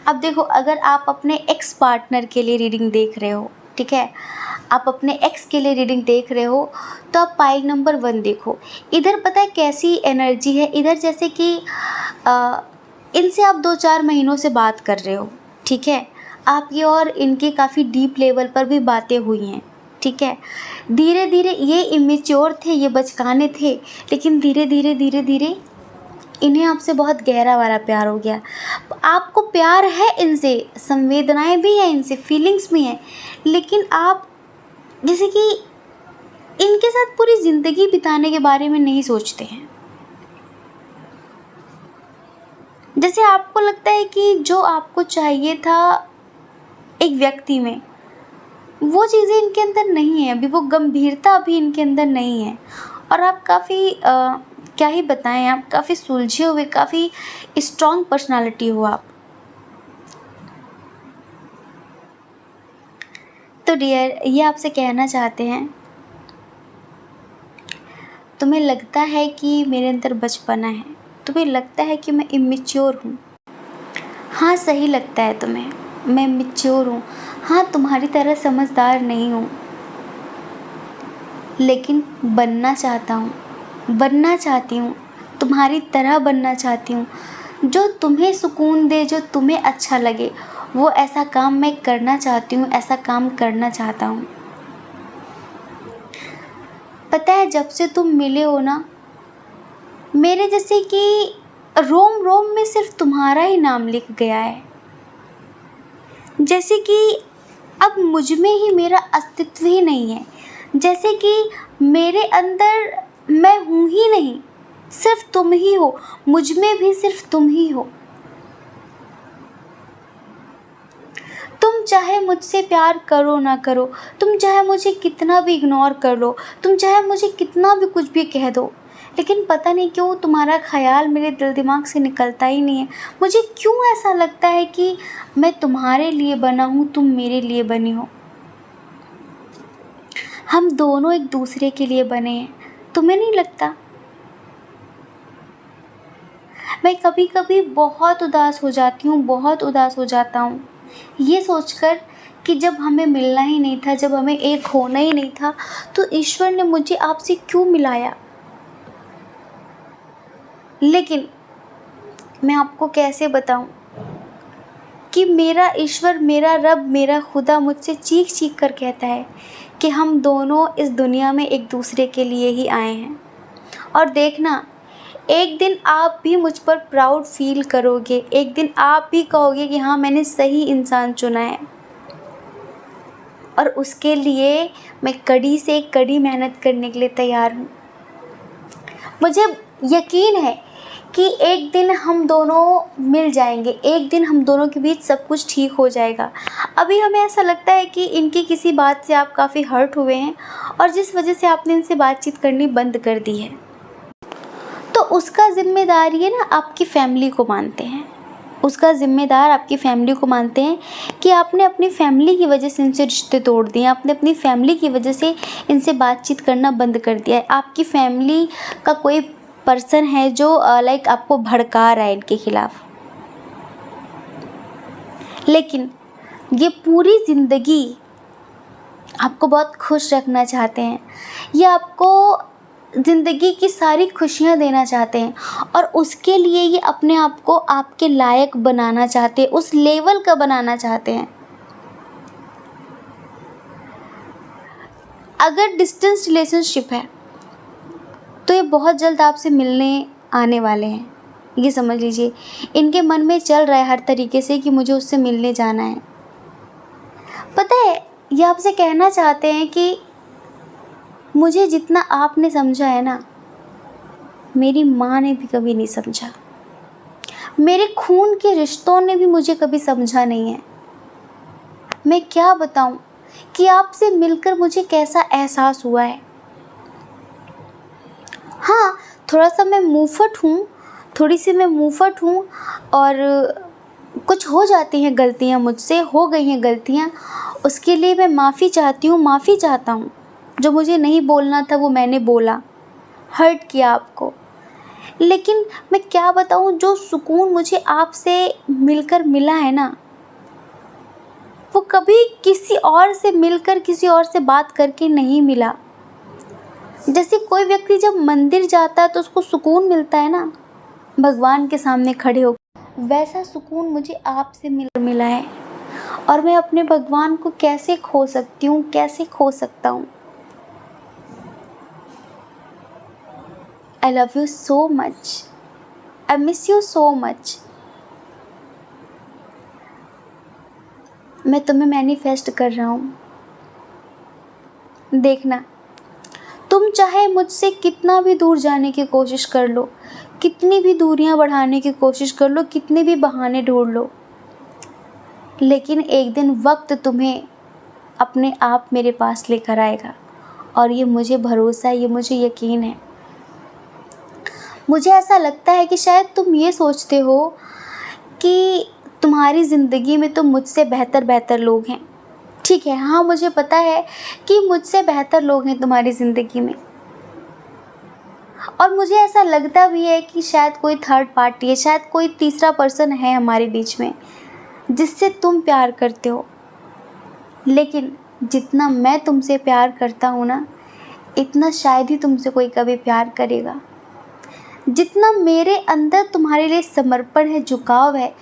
अब देखो, अगर आप अपने एक्स पार्टनर के लिए रीडिंग देख रहे हो, ठीक है, आप अपने एक्स के लिए रीडिंग देख रहे हो, तो आप पाइल नंबर 1 देखो। इधर पता है कैसी एनर्जी है, इधर जैसे कि इनसे आप 2-4 महीनों से बात कर रहे हो, ठीक है, आपकी और इनकी काफ़ी डीप लेवल पर भी बातें हुई हैं, ठीक है। धीरे धीरे ये इमेच्योर थे, ये बचकाने थे, लेकिन धीरे धीरे धीरे धीरे इन्हें आपसे बहुत गहरा वाला प्यार हो गया। आपको प्यार है इनसे, संवेदनाएं भी हैं इनसे, फीलिंग्स भी हैं, लेकिन आप जैसे कि इनके साथ पूरी ज़िंदगी बिताने के बारे में नहीं सोचते हैं। जैसे आपको लगता है कि जो आपको चाहिए था एक व्यक्ति में, वो चीज़ें इनके अंदर नहीं है, अभी वो गंभीरता अभी इनके अंदर नहीं है, और आप काफ़ी क्या ही बताएं, आप काफ़ी सुलझे हुए, काफ़ी स्ट्रॉन्ग पर्सनालिटी हो आप। तो डियर, ये आपसे कहना चाहते हैं, तुम्हें लगता है कि मेरे अंदर बचपना है, तुम्हें लगता है कि मैं इमेच्योर हूँ। हाँ, सही लगता है तुम्हें, मैं इमेच्योर हूँ। हाँ, तुम्हारी तरह समझदार नहीं हूँ, लेकिन बनना चाहता हूँ, बनना चाहती हूँ, तुम्हारी तरह बनना चाहती हूँ। जो तुम्हें सुकून दे, जो तुम्हें अच्छा लगे, वो ऐसा काम मैं करना चाहती हूँ, ऐसा काम करना चाहता हूँ। पता है, जब से तुम मिले हो ना, मेरे जैसे कि रोम रोम में सिर्फ तुम्हारा ही नाम लिख गया है। जैसे कि अब मुझ में ही मेरा अस्तित्व ही नहीं है, जैसे कि मेरे अंदर मैं हूँ ही नहीं, सिर्फ तुम ही हो, मुझ में भी सिर्फ तुम ही हो। तुम चाहे मुझसे प्यार करो ना करो, तुम चाहे मुझे कितना भी इग्नोर कर लो, तुम चाहे मुझे कितना भी कुछ भी कह दो, लेकिन पता नहीं क्यों तुम्हारा ख्याल मेरे दिल दिमाग से निकलता ही नहीं है। मुझे क्यों ऐसा लगता है कि मैं तुम्हारे लिए बना हूँ, तुम मेरे लिए बनी हो। हम दोनों एक दूसरे के लिए बने हैं, तुम्हें नहीं लगता? मैं कभी कभी बहुत उदास हो जाती हूँ, बहुत उदास हो जाता हूँ, ये सोचकर कि जब हमें मिलना ही नहीं था, जब हमें एक होना ही नहीं था, तो ईश्वर ने मुझे आपसे क्यों मिलाया। लेकिन मैं आपको कैसे बताऊं कि मेरा ईश्वर, मेरा रब, मेरा खुदा मुझसे चीख चीख कर कहता है कि हम दोनों इस दुनिया में एक दूसरे के लिए ही आए हैं। और देखना, एक दिन आप भी मुझ पर प्राउड फील करोगे, एक दिन आप भी कहोगे कि हाँ, मैंने सही इंसान चुना है। और उसके लिए मैं कड़ी से कड़ी मेहनत करने के लिए तैयार हूँ। मुझे यकीन है कि एक दिन हम दोनों मिल जाएंगे, एक दिन हम दोनों के बीच सब कुछ ठीक हो जाएगा। अभी हमें ऐसा लगता है कि इनकी किसी बात से आप काफ़ी हर्ट हुए हैं, और जिस वजह से आपने इनसे बातचीत करनी बंद कर दी है, तो उसका ज़िम्मेदार ये ना आपकी फैमिली को मानते हैं, उसका ज़िम्मेदार आपकी फैमिली को मानते हैं कि आपने अपनी फैमिली की वजह से इनसे रिश्ते तोड़ दिए, आपने अपनी फैमिली की वजह से इनसे बातचीत करना बंद कर दिया है। आपकी फैमिली का कोई पर्सन है जो लाइक आपको भड़का रहा है इनके खिलाफ। लेकिन ये पूरी ज़िंदगी आपको बहुत खुश रखना चाहते हैं, ये आपको ज़िंदगी की सारी खुशियाँ देना चाहते हैं, और उसके लिए ये अपने आप को आपके लायक बनाना चाहते हैं, उस लेवल का बनाना चाहते हैं। अगर डिस्टेंस रिलेशनशिप है तो ये बहुत जल्द आपसे मिलने आने वाले हैं, ये समझ लीजिए। इनके मन में चल रहा है हर तरीके से कि मुझे उससे मिलने जाना है। पता है, ये आपसे कहना चाहते हैं कि मुझे जितना आपने समझा है ना, मेरी माँ ने भी कभी नहीं समझा, मेरे खून के रिश्तों ने भी मुझे कभी समझा नहीं है। मैं क्या बताऊं कि आपसे मिलकर मुझे कैसा एहसास हुआ है। हाँ, थोड़ा सा मैं मुँहफट हूँ, थोड़ी सी मैं मुँहफट हूँ, और कुछ हो जाती हैं गलतियाँ, मुझसे हो गई हैं गलतियाँ, उसके लिए मैं माफ़ी चाहती हूँ, माफ़ी चाहता हूँ। जो मुझे नहीं बोलना था वो मैंने बोला, हर्ट किया आपको। लेकिन मैं क्या बताऊँ, जो सुकून मुझे आपसे मिलकर मिला है ना, वो कभी किसी और से मिलकर, किसी और से बात करके नहीं मिला। जैसे कोई व्यक्ति जब मंदिर जाता है तो उसको सुकून मिलता है ना, भगवान के सामने खड़े हो, वैसा सुकून मुझे आपसे मिला है, और मैं अपने भगवान को कैसे खो सकती हूँ, कैसे खो सकता हूँ। आई love you so much, I miss you so much. मैं तुम्हें मैनिफेस्ट कर रहा हूँ। देखना, तुम चाहे मुझसे कितना भी दूर जाने की कोशिश कर लो, कितनी भी दूरियां बढ़ाने की कोशिश कर लो, कितने भी बहाने ढूंढ लो, लेकिन एक दिन वक्त तुम्हें अपने आप मेरे पास लेकर आएगा। और ये मुझे भरोसा है, ये मुझे यकीन है। मुझे ऐसा लगता है कि शायद तुम ये सोचते हो कि तुम्हारी ज़िंदगी में तो मुझसे बेहतर लोग हैं। ठीक है, हाँ मुझे पता है कि मुझसे बेहतर लोग हैं तुम्हारी ज़िंदगी में, और मुझे ऐसा लगता भी है कि शायद कोई थर्ड पार्टी है, शायद कोई तीसरा पर्सन है हमारे बीच में जिससे तुम प्यार करते हो। लेकिन जितना मैं तुमसे प्यार करता हूँ ना, इतना शायद ही तुमसे कोई कभी प्यार करेगा। जितना मेरे अंदर तुम्हारे लिए समर्पण है, झुकाव है,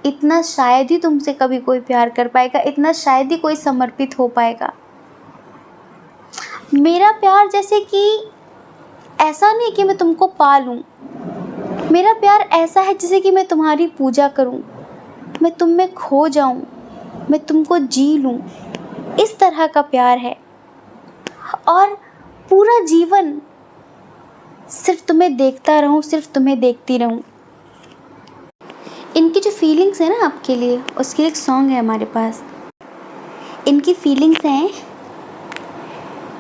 इतना शायद ही तुमसे कभी कोई प्यार कर पाएगा, इतना शायद ही कोई समर्पित हो पाएगा। मेरा प्यार जैसे कि ऐसा नहीं कि मैं तुमको पालूं, मेरा प्यार ऐसा है जैसे कि मैं तुम्हारी पूजा करूं, मैं तुम में खो जाऊं, मैं तुमको जी लूं। इस तरह का प्यार है, और पूरा जीवन सिर्फ तुम्हें देखता रहूं, सिर्फ तुम्हें देखती रहूं। इनकी जो फीलिंग्स है ना आपके लिए, उसके लिए एक सॉन्ग है हमारे पास। इनकी फीलिंग्स हैं,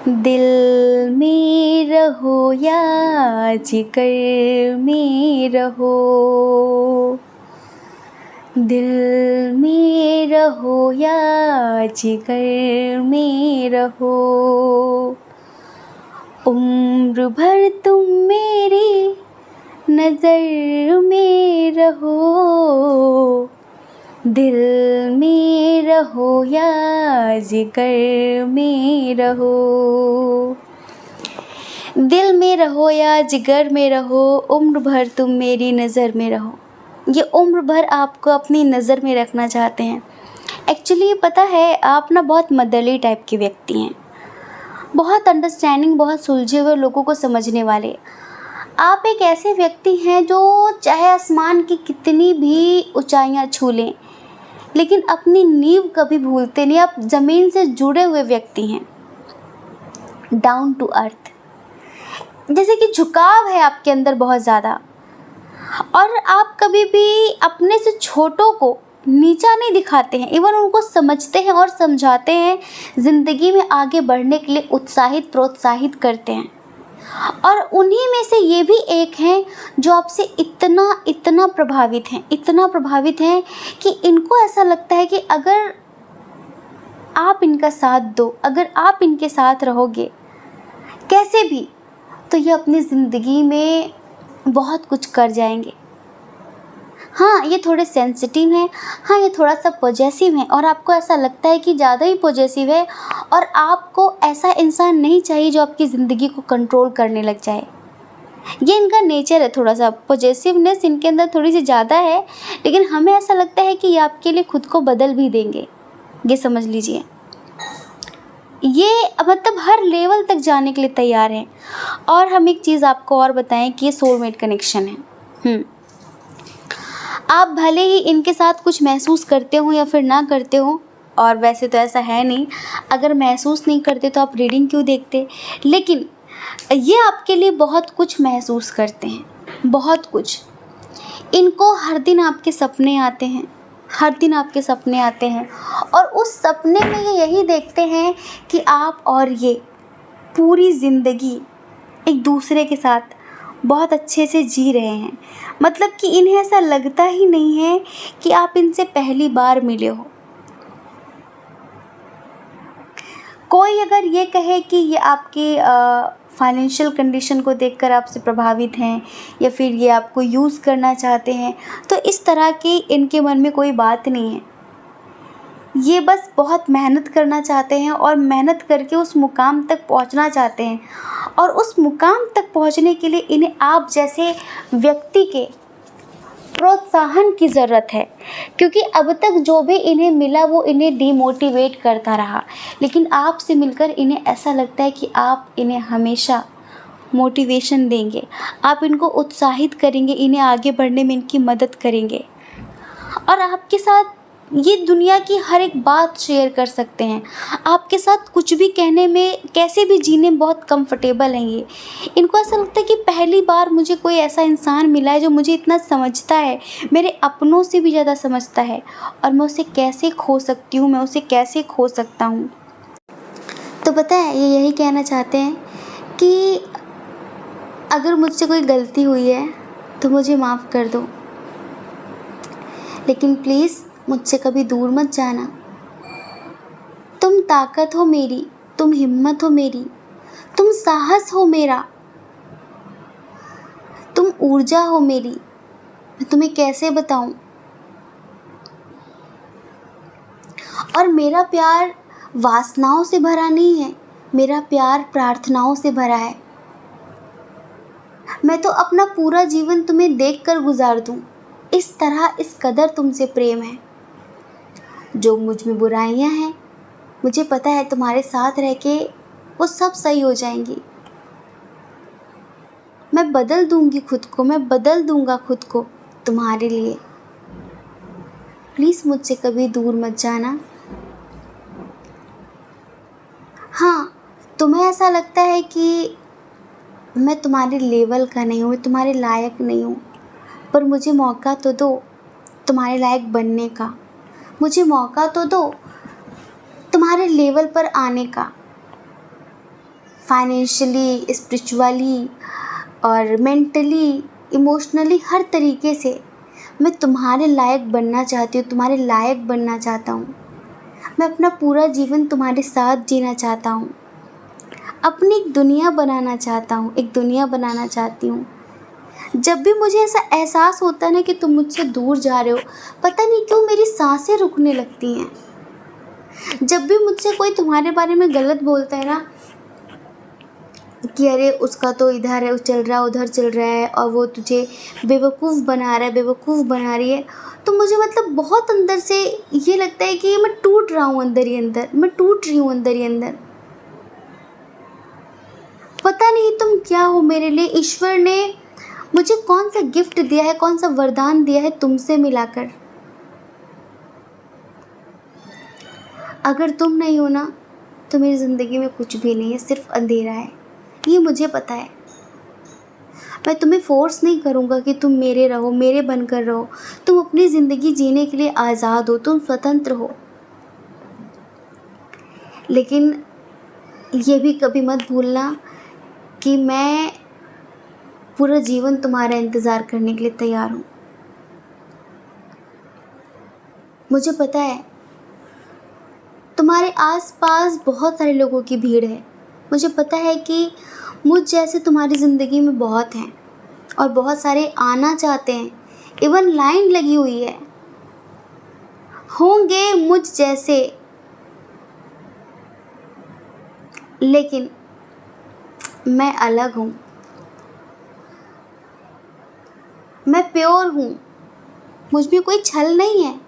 दिल में रहो या जिगर में रहो, दिल में रहो या जिगर में रहो, उम्र भर तुम मेरी नज़र में रहो, दिल में रहो या जिगर में रहो, दिल में रहो या जिगर में रहो, उम्र भर तुम मेरी नज़र में रहो। ये उम्र भर आपको अपनी नज़र में रखना चाहते हैं। एक्चुअली पता है, आप ना बहुत मदरली टाइप के व्यक्ति हैं, बहुत अंडरस्टैंडिंग, बहुत सुलझे हुए लोगों को समझने वाले। आप एक ऐसे व्यक्ति हैं जो चाहे आसमान की कितनी भी ऊंचाइयां छू लें, लेकिन अपनी नींव कभी भूलते नहीं। आप ज़मीन से जुड़े हुए व्यक्ति हैं, डाउन टू अर्थ, जैसे कि झुकाव है आपके अंदर बहुत ज़्यादा। और आप कभी भी अपने से छोटों को नीचा नहीं दिखाते हैं, इवन उनको समझते हैं और समझाते हैं, ज़िंदगी में आगे बढ़ने के लिए उत्साहित प्रोत्साहित करते हैं। और उन्हीं में से ये भी एक हैं जो आपसे इतना प्रभावित हैं, इतना प्रभावित हैं कि इनको ऐसा लगता है कि अगर आप इनका साथ दो, अगर आप इनके साथ रहोगे कैसे भी, तो ये अपनी ज़िंदगी में बहुत कुछ कर जाएंगे। हाँ, ये थोड़े सेंसिटिव हैं, हाँ ये थोड़ा सा पॉजेसिव हैं, और आपको ऐसा लगता है कि ज़्यादा ही पॉजेसिव है, और आपको ऐसा इंसान नहीं चाहिए जो आपकी ज़िंदगी को कंट्रोल करने लग जाए। ये इनका नेचर है, थोड़ा सा पॉजेसिवनेस इनके अंदर थोड़ी सी ज़्यादा है, लेकिन हमें ऐसा लगता है कि ये आपके लिए खुद को बदल भी देंगे। ये समझ लीजिए, ये मतलब हर लेवल तक जाने के लिए तैयार हैं। और हम एक चीज़ आपको और बताएं कि ये सोलमेट कनेक्शन है। आप भले ही इनके साथ कुछ महसूस करते हो या फिर ना करते हो, और वैसे तो ऐसा है नहीं, अगर महसूस नहीं करते तो आप रीडिंग क्यों देखते, लेकिन ये आपके लिए बहुत कुछ महसूस करते हैं, बहुत कुछ। इनको हर दिन आपके सपने आते हैं, हर दिन आपके सपने आते हैं, और उस सपने में ये यही देखते हैं कि आप और ये पूरी ज़िंदगी एक दूसरे के साथ बहुत अच्छे से जी रहे हैं। मतलब कि इन्हें ऐसा लगता ही नहीं है कि आप इनसे पहली बार मिले हो। कोई अगर ये कहे कि ये आपकी फाइनेंशियल कंडीशन को देखकर आपसे प्रभावित हैं, या फिर ये आपको यूज़ करना चाहते हैं, तो इस तरह की इनके मन में कोई बात नहीं है। ये बस बहुत मेहनत करना चाहते हैं, और मेहनत करके उस मुकाम तक पहुंचना चाहते हैं, और उस मुकाम तक पहुंचने के लिए इन्हें आप जैसे व्यक्ति के प्रोत्साहन की ज़रूरत है, क्योंकि अब तक जो भी इन्हें मिला वो इन्हें डिमोटिवेट करता रहा, लेकिन आपसे मिलकर इन्हें ऐसा लगता है कि आप इन्हें हमेशा मोटिवेशन देंगे, आप इनको उत्साहित करेंगे, इन्हें आगे बढ़ने में इनकी मदद करेंगे और आपके साथ ये दुनिया की हर एक बात शेयर कर सकते हैं। आपके साथ कुछ भी कहने में, कैसे भी जीने में बहुत कंफर्टेबल हैं ये। इनको ऐसा लगता है कि पहली बार मुझे कोई ऐसा इंसान मिला है जो मुझे इतना समझता है, मेरे अपनों से भी ज़्यादा समझता है, और मैं उसे कैसे खो सकती हूँ, मैं उसे कैसे खो सकता हूँ। तो पता है ये यही कहना चाहते हैं कि अगर मुझसे कोई गलती हुई है तो मुझे माफ़ कर दो, लेकिन प्लीज़ मुझसे कभी दूर मत जाना। तुम ताकत हो मेरी, तुम हिम्मत हो मेरी, तुम साहस हो मेरा, तुम ऊर्जा हो मेरी। मैं तुम्हें कैसे बताऊं। और मेरा प्यार वासनाओं से भरा नहीं है, मेरा प्यार प्रार्थनाओं से भरा है। मैं तो अपना पूरा जीवन तुम्हें देखकर गुजार दूं, इस तरह इस कदर तुमसे प्रेम है। जो मुझ में बुराइयां हैं, मुझे पता है तुम्हारे साथ रह के वो सब सही हो जाएंगी। मैं बदल दूंगी खुद को, मैं बदल दूंगा खुद को तुम्हारे लिए। प्लीज़ मुझसे कभी दूर मत जाना। हाँ, तुम्हें ऐसा लगता है कि मैं तुम्हारे लेवल का नहीं हूँ, मैं तुम्हारे लायक नहीं हूँ, पर मुझे मौका तो दो तुम्हारे लायक बनने का। मुझे मौका तो दो तुम्हारे लेवल पर आने का, फाइनेंशियली, स्पिरिचुअली और मेंटली, इमोशनली, हर तरीके से मैं तुम्हारे लायक बनना चाहती हूँ, तुम्हारे लायक बनना चाहता हूँ। मैं अपना पूरा जीवन तुम्हारे साथ जीना चाहता हूँ, अपनी एक दुनिया बनाना चाहता हूँ, एक दुनिया बनाना चाहती हूँ। जब भी मुझे ऐसा एहसास होता है ना कि तुम मुझसे दूर जा रहे हो, पता नहीं क्यों मेरी सांसें रुकने लगती हैं। जब भी मुझसे कोई तुम्हारे बारे में गलत बोलता है ना कि अरे उसका तो इधर है, चल रहा है, उधर चल रहा है, और वो तुझे बेवकूफ़ बना रहा है, बेवकूफ़ बना रही है, तो मुझे मतलब बहुत अंदर से ये लगता है कि मैं टूट रहा हूँ अंदर ही अंदर, मैं टूट रही हूँ अंदर ही अंदर। पता नहीं तुम क्या हो मेरे लिए। ईश्वर ने मुझे कौन सा गिफ्ट दिया है, कौन सा वरदान दिया है तुमसे मिलाकर। अगर तुम नहीं हो ना तो मेरी ज़िंदगी में कुछ भी नहीं है, सिर्फ अंधेरा है, ये मुझे पता है। मैं तुम्हें फोर्स नहीं करूँगा कि तुम मेरे रहो, मेरे बनकर रहो। तुम अपनी ज़िंदगी जीने के लिए आज़ाद हो, तुम स्वतंत्र हो, लेकिन ये भी कभी मत भूलना कि मैं पूरा जीवन तुम्हारा इंतज़ार करने के लिए तैयार हूँ। मुझे पता है तुम्हारे आसपास बहुत सारे लोगों की भीड़ है। मुझे पता है कि मुझ जैसे तुम्हारी ज़िंदगी में बहुत हैं, और बहुत सारे आना चाहते हैं, इवन लाइन लगी हुई है। होंगे मुझ जैसे, लेकिन मैं अलग हूँ, मैं प्योर हूँ। मुझ में कोई छल नहीं है,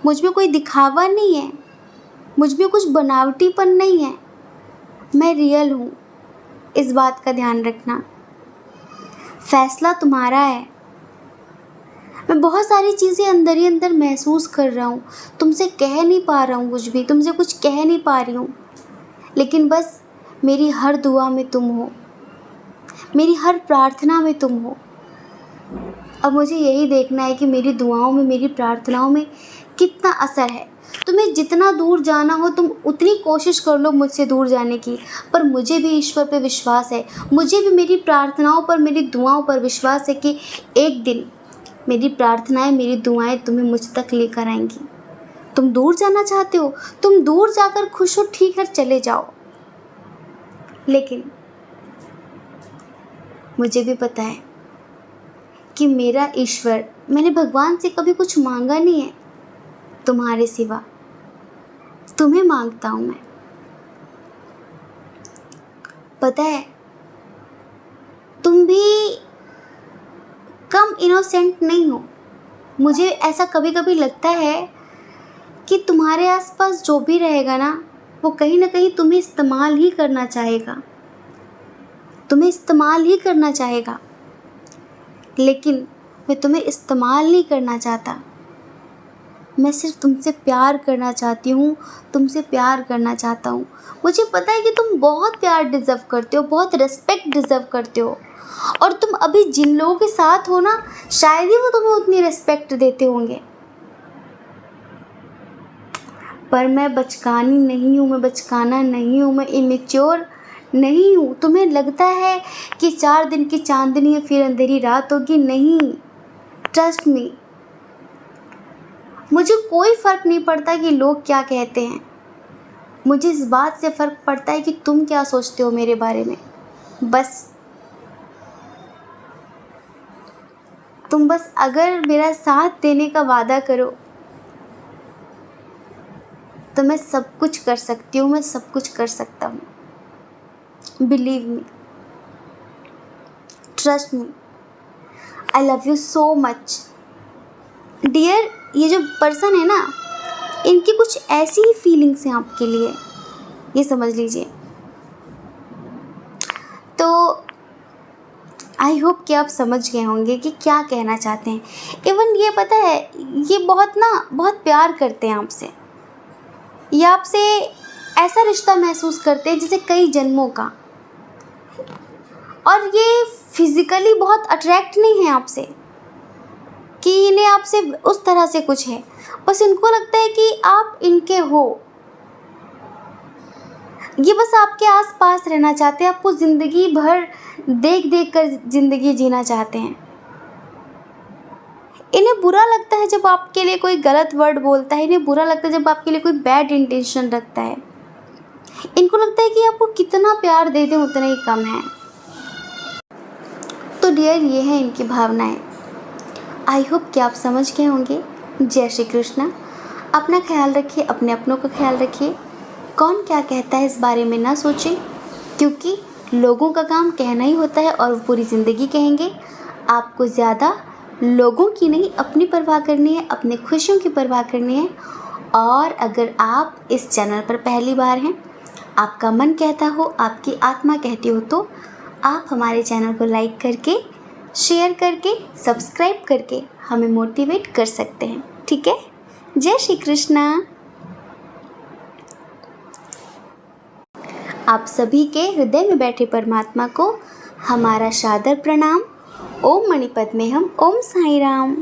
मुझ में कोई दिखावा नहीं है, मुझ में कुछ बनावटीपन नहीं है। मैं रियल हूँ, इस बात का ध्यान रखना। फैसला तुम्हारा है। मैं बहुत सारी चीज़ें अंदर ही अंदर महसूस कर रहा हूँ, तुमसे कह नहीं पा रहा हूँ कुछ भी, तुमसे कुछ कह नहीं पा रही हूँ, लेकिन बस मेरी हर दुआ में तुम हो, मेरी हर प्रार्थना में तुम हो। अब मुझे यही देखना है कि मेरी दुआओं में, मेरी प्रार्थनाओं में कितना असर है। तुम्हें जितना दूर जाना हो तुम उतनी कोशिश कर लो मुझसे दूर जाने की, पर मुझे भी ईश्वर पे विश्वास है, मुझे भी मेरी प्रार्थनाओं पर, मेरी दुआओं पर विश्वास है कि एक दिन मेरी प्रार्थनाएं, मेरी दुआएं तुम्हें मुझ तक लेकर आएंगी। तुम दूर जाना चाहते हो, तुम दूर जाकर खुश हो, ठीक है चले जाओ, लेकिन मुझे भी पता है कि मेरा ईश्वर, मैंने भगवान से कभी कुछ मांगा नहीं है तुम्हारे सिवा, तुम्हें मांगता हूँ मैं। पता है तुम भी कम इनोसेंट नहीं हो, मुझे ऐसा कभी कभी लगता है कि तुम्हारे आसपास जो भी रहेगा ना, वो कहीं ना कहीं तुम्हें इस्तेमाल ही करना चाहेगा, तुम्हें इस्तेमाल ही करना चाहेगा। लेकिन मैं तुम्हें इस्तेमाल नहीं करना चाहता, मैं सिर्फ तुमसे प्यार करना चाहती हूँ, तुमसे प्यार करना चाहता हूँ। मुझे पता है कि तुम बहुत प्यार डिज़र्व करते हो, बहुत रिस्पेक्ट डिज़र्व करते हो, और तुम अभी जिन लोगों के साथ हो ना, शायद ही वो तुम्हें उतनी रिस्पेक्ट देते होंगे। पर मैं बचकानी नहीं हूँ, मैं बचकाना नहीं हूँ, मैं इमेच्योर नहीं हूँ। तुम्हें लगता है कि 4 दिन की चांदनी है फिर अंधेरी रात होगी, नहीं। ट्रस्ट मी, मुझे कोई फ़र्क नहीं पड़ता कि लोग क्या कहते हैं। मुझे इस बात से फ़र्क पड़ता है कि तुम क्या सोचते हो मेरे बारे में। बस तुम बस अगर मेरा साथ देने का वादा करो तो मैं सब कुछ कर सकती हूँ, मैं सब कुछ कर सकता हूँ। Believe me, trust me, I love you so much dear. ये जो पर्सन है ना, इनकी कुछ ऐसी ही फीलिंग्स हैं आपके लिए, ये समझ लीजिए। तो आई होप कि आप समझ गए होंगे कि क्या कहना चाहते हैं। इवन ये पता है, ये बहुत प्यार करते हैं आपसे, ये आपसे ऐसा रिश्ता महसूस करते हैं जैसे कई जन्मों का। और ये फिज़िकली बहुत अट्रैक्ट नहीं है आपसे कि इन्हें आपसे उस तरह से कुछ है, बस इनको लगता है कि आप इनके हो। ये बस आपके आस पास रहना चाहते हैं, आपको ज़िंदगी भर देख देख कर ज़िंदगी जीना चाहते हैं। इन्हें बुरा लगता है जब आपके लिए कोई गलत वर्ड बोलता है, इन्हें बुरा लगता है जब आपके लिए कोई बैड इंटेंशन रखता है। इनको लगता है कि आपको कितना प्यार दे दें उतना ही कम है। तो डियर, ये है इनकी भावनाएं। आई होप कि आप समझ गए होंगे। जय श्री कृष्णा। अपना ख्याल रखिए, अपने अपनों का ख्याल रखिए। कौन क्या कहता है इस बारे में ना सोचें, क्योंकि लोगों का काम कहना ही होता है और वो पूरी ज़िंदगी कहेंगे। आपको ज़्यादा लोगों की नहीं, अपनी परवाह करनी है, अपनी खुशियों की परवाह करनी है। और अगर आप इस चैनल पर पहली बार हैं, आपका मन कहता हो, आपकी आत्मा कहती हो, तो आप हमारे चैनल को लाइक करके, शेयर करके, सब्सक्राइब करके हमें मोटिवेट कर सकते हैं। ठीक है। जय श्री कृष्णा। आप सभी के हृदय में बैठे परमात्मा को हमारा सादर प्रणाम। ओम मणिपद्मे हम। ओम साई राम।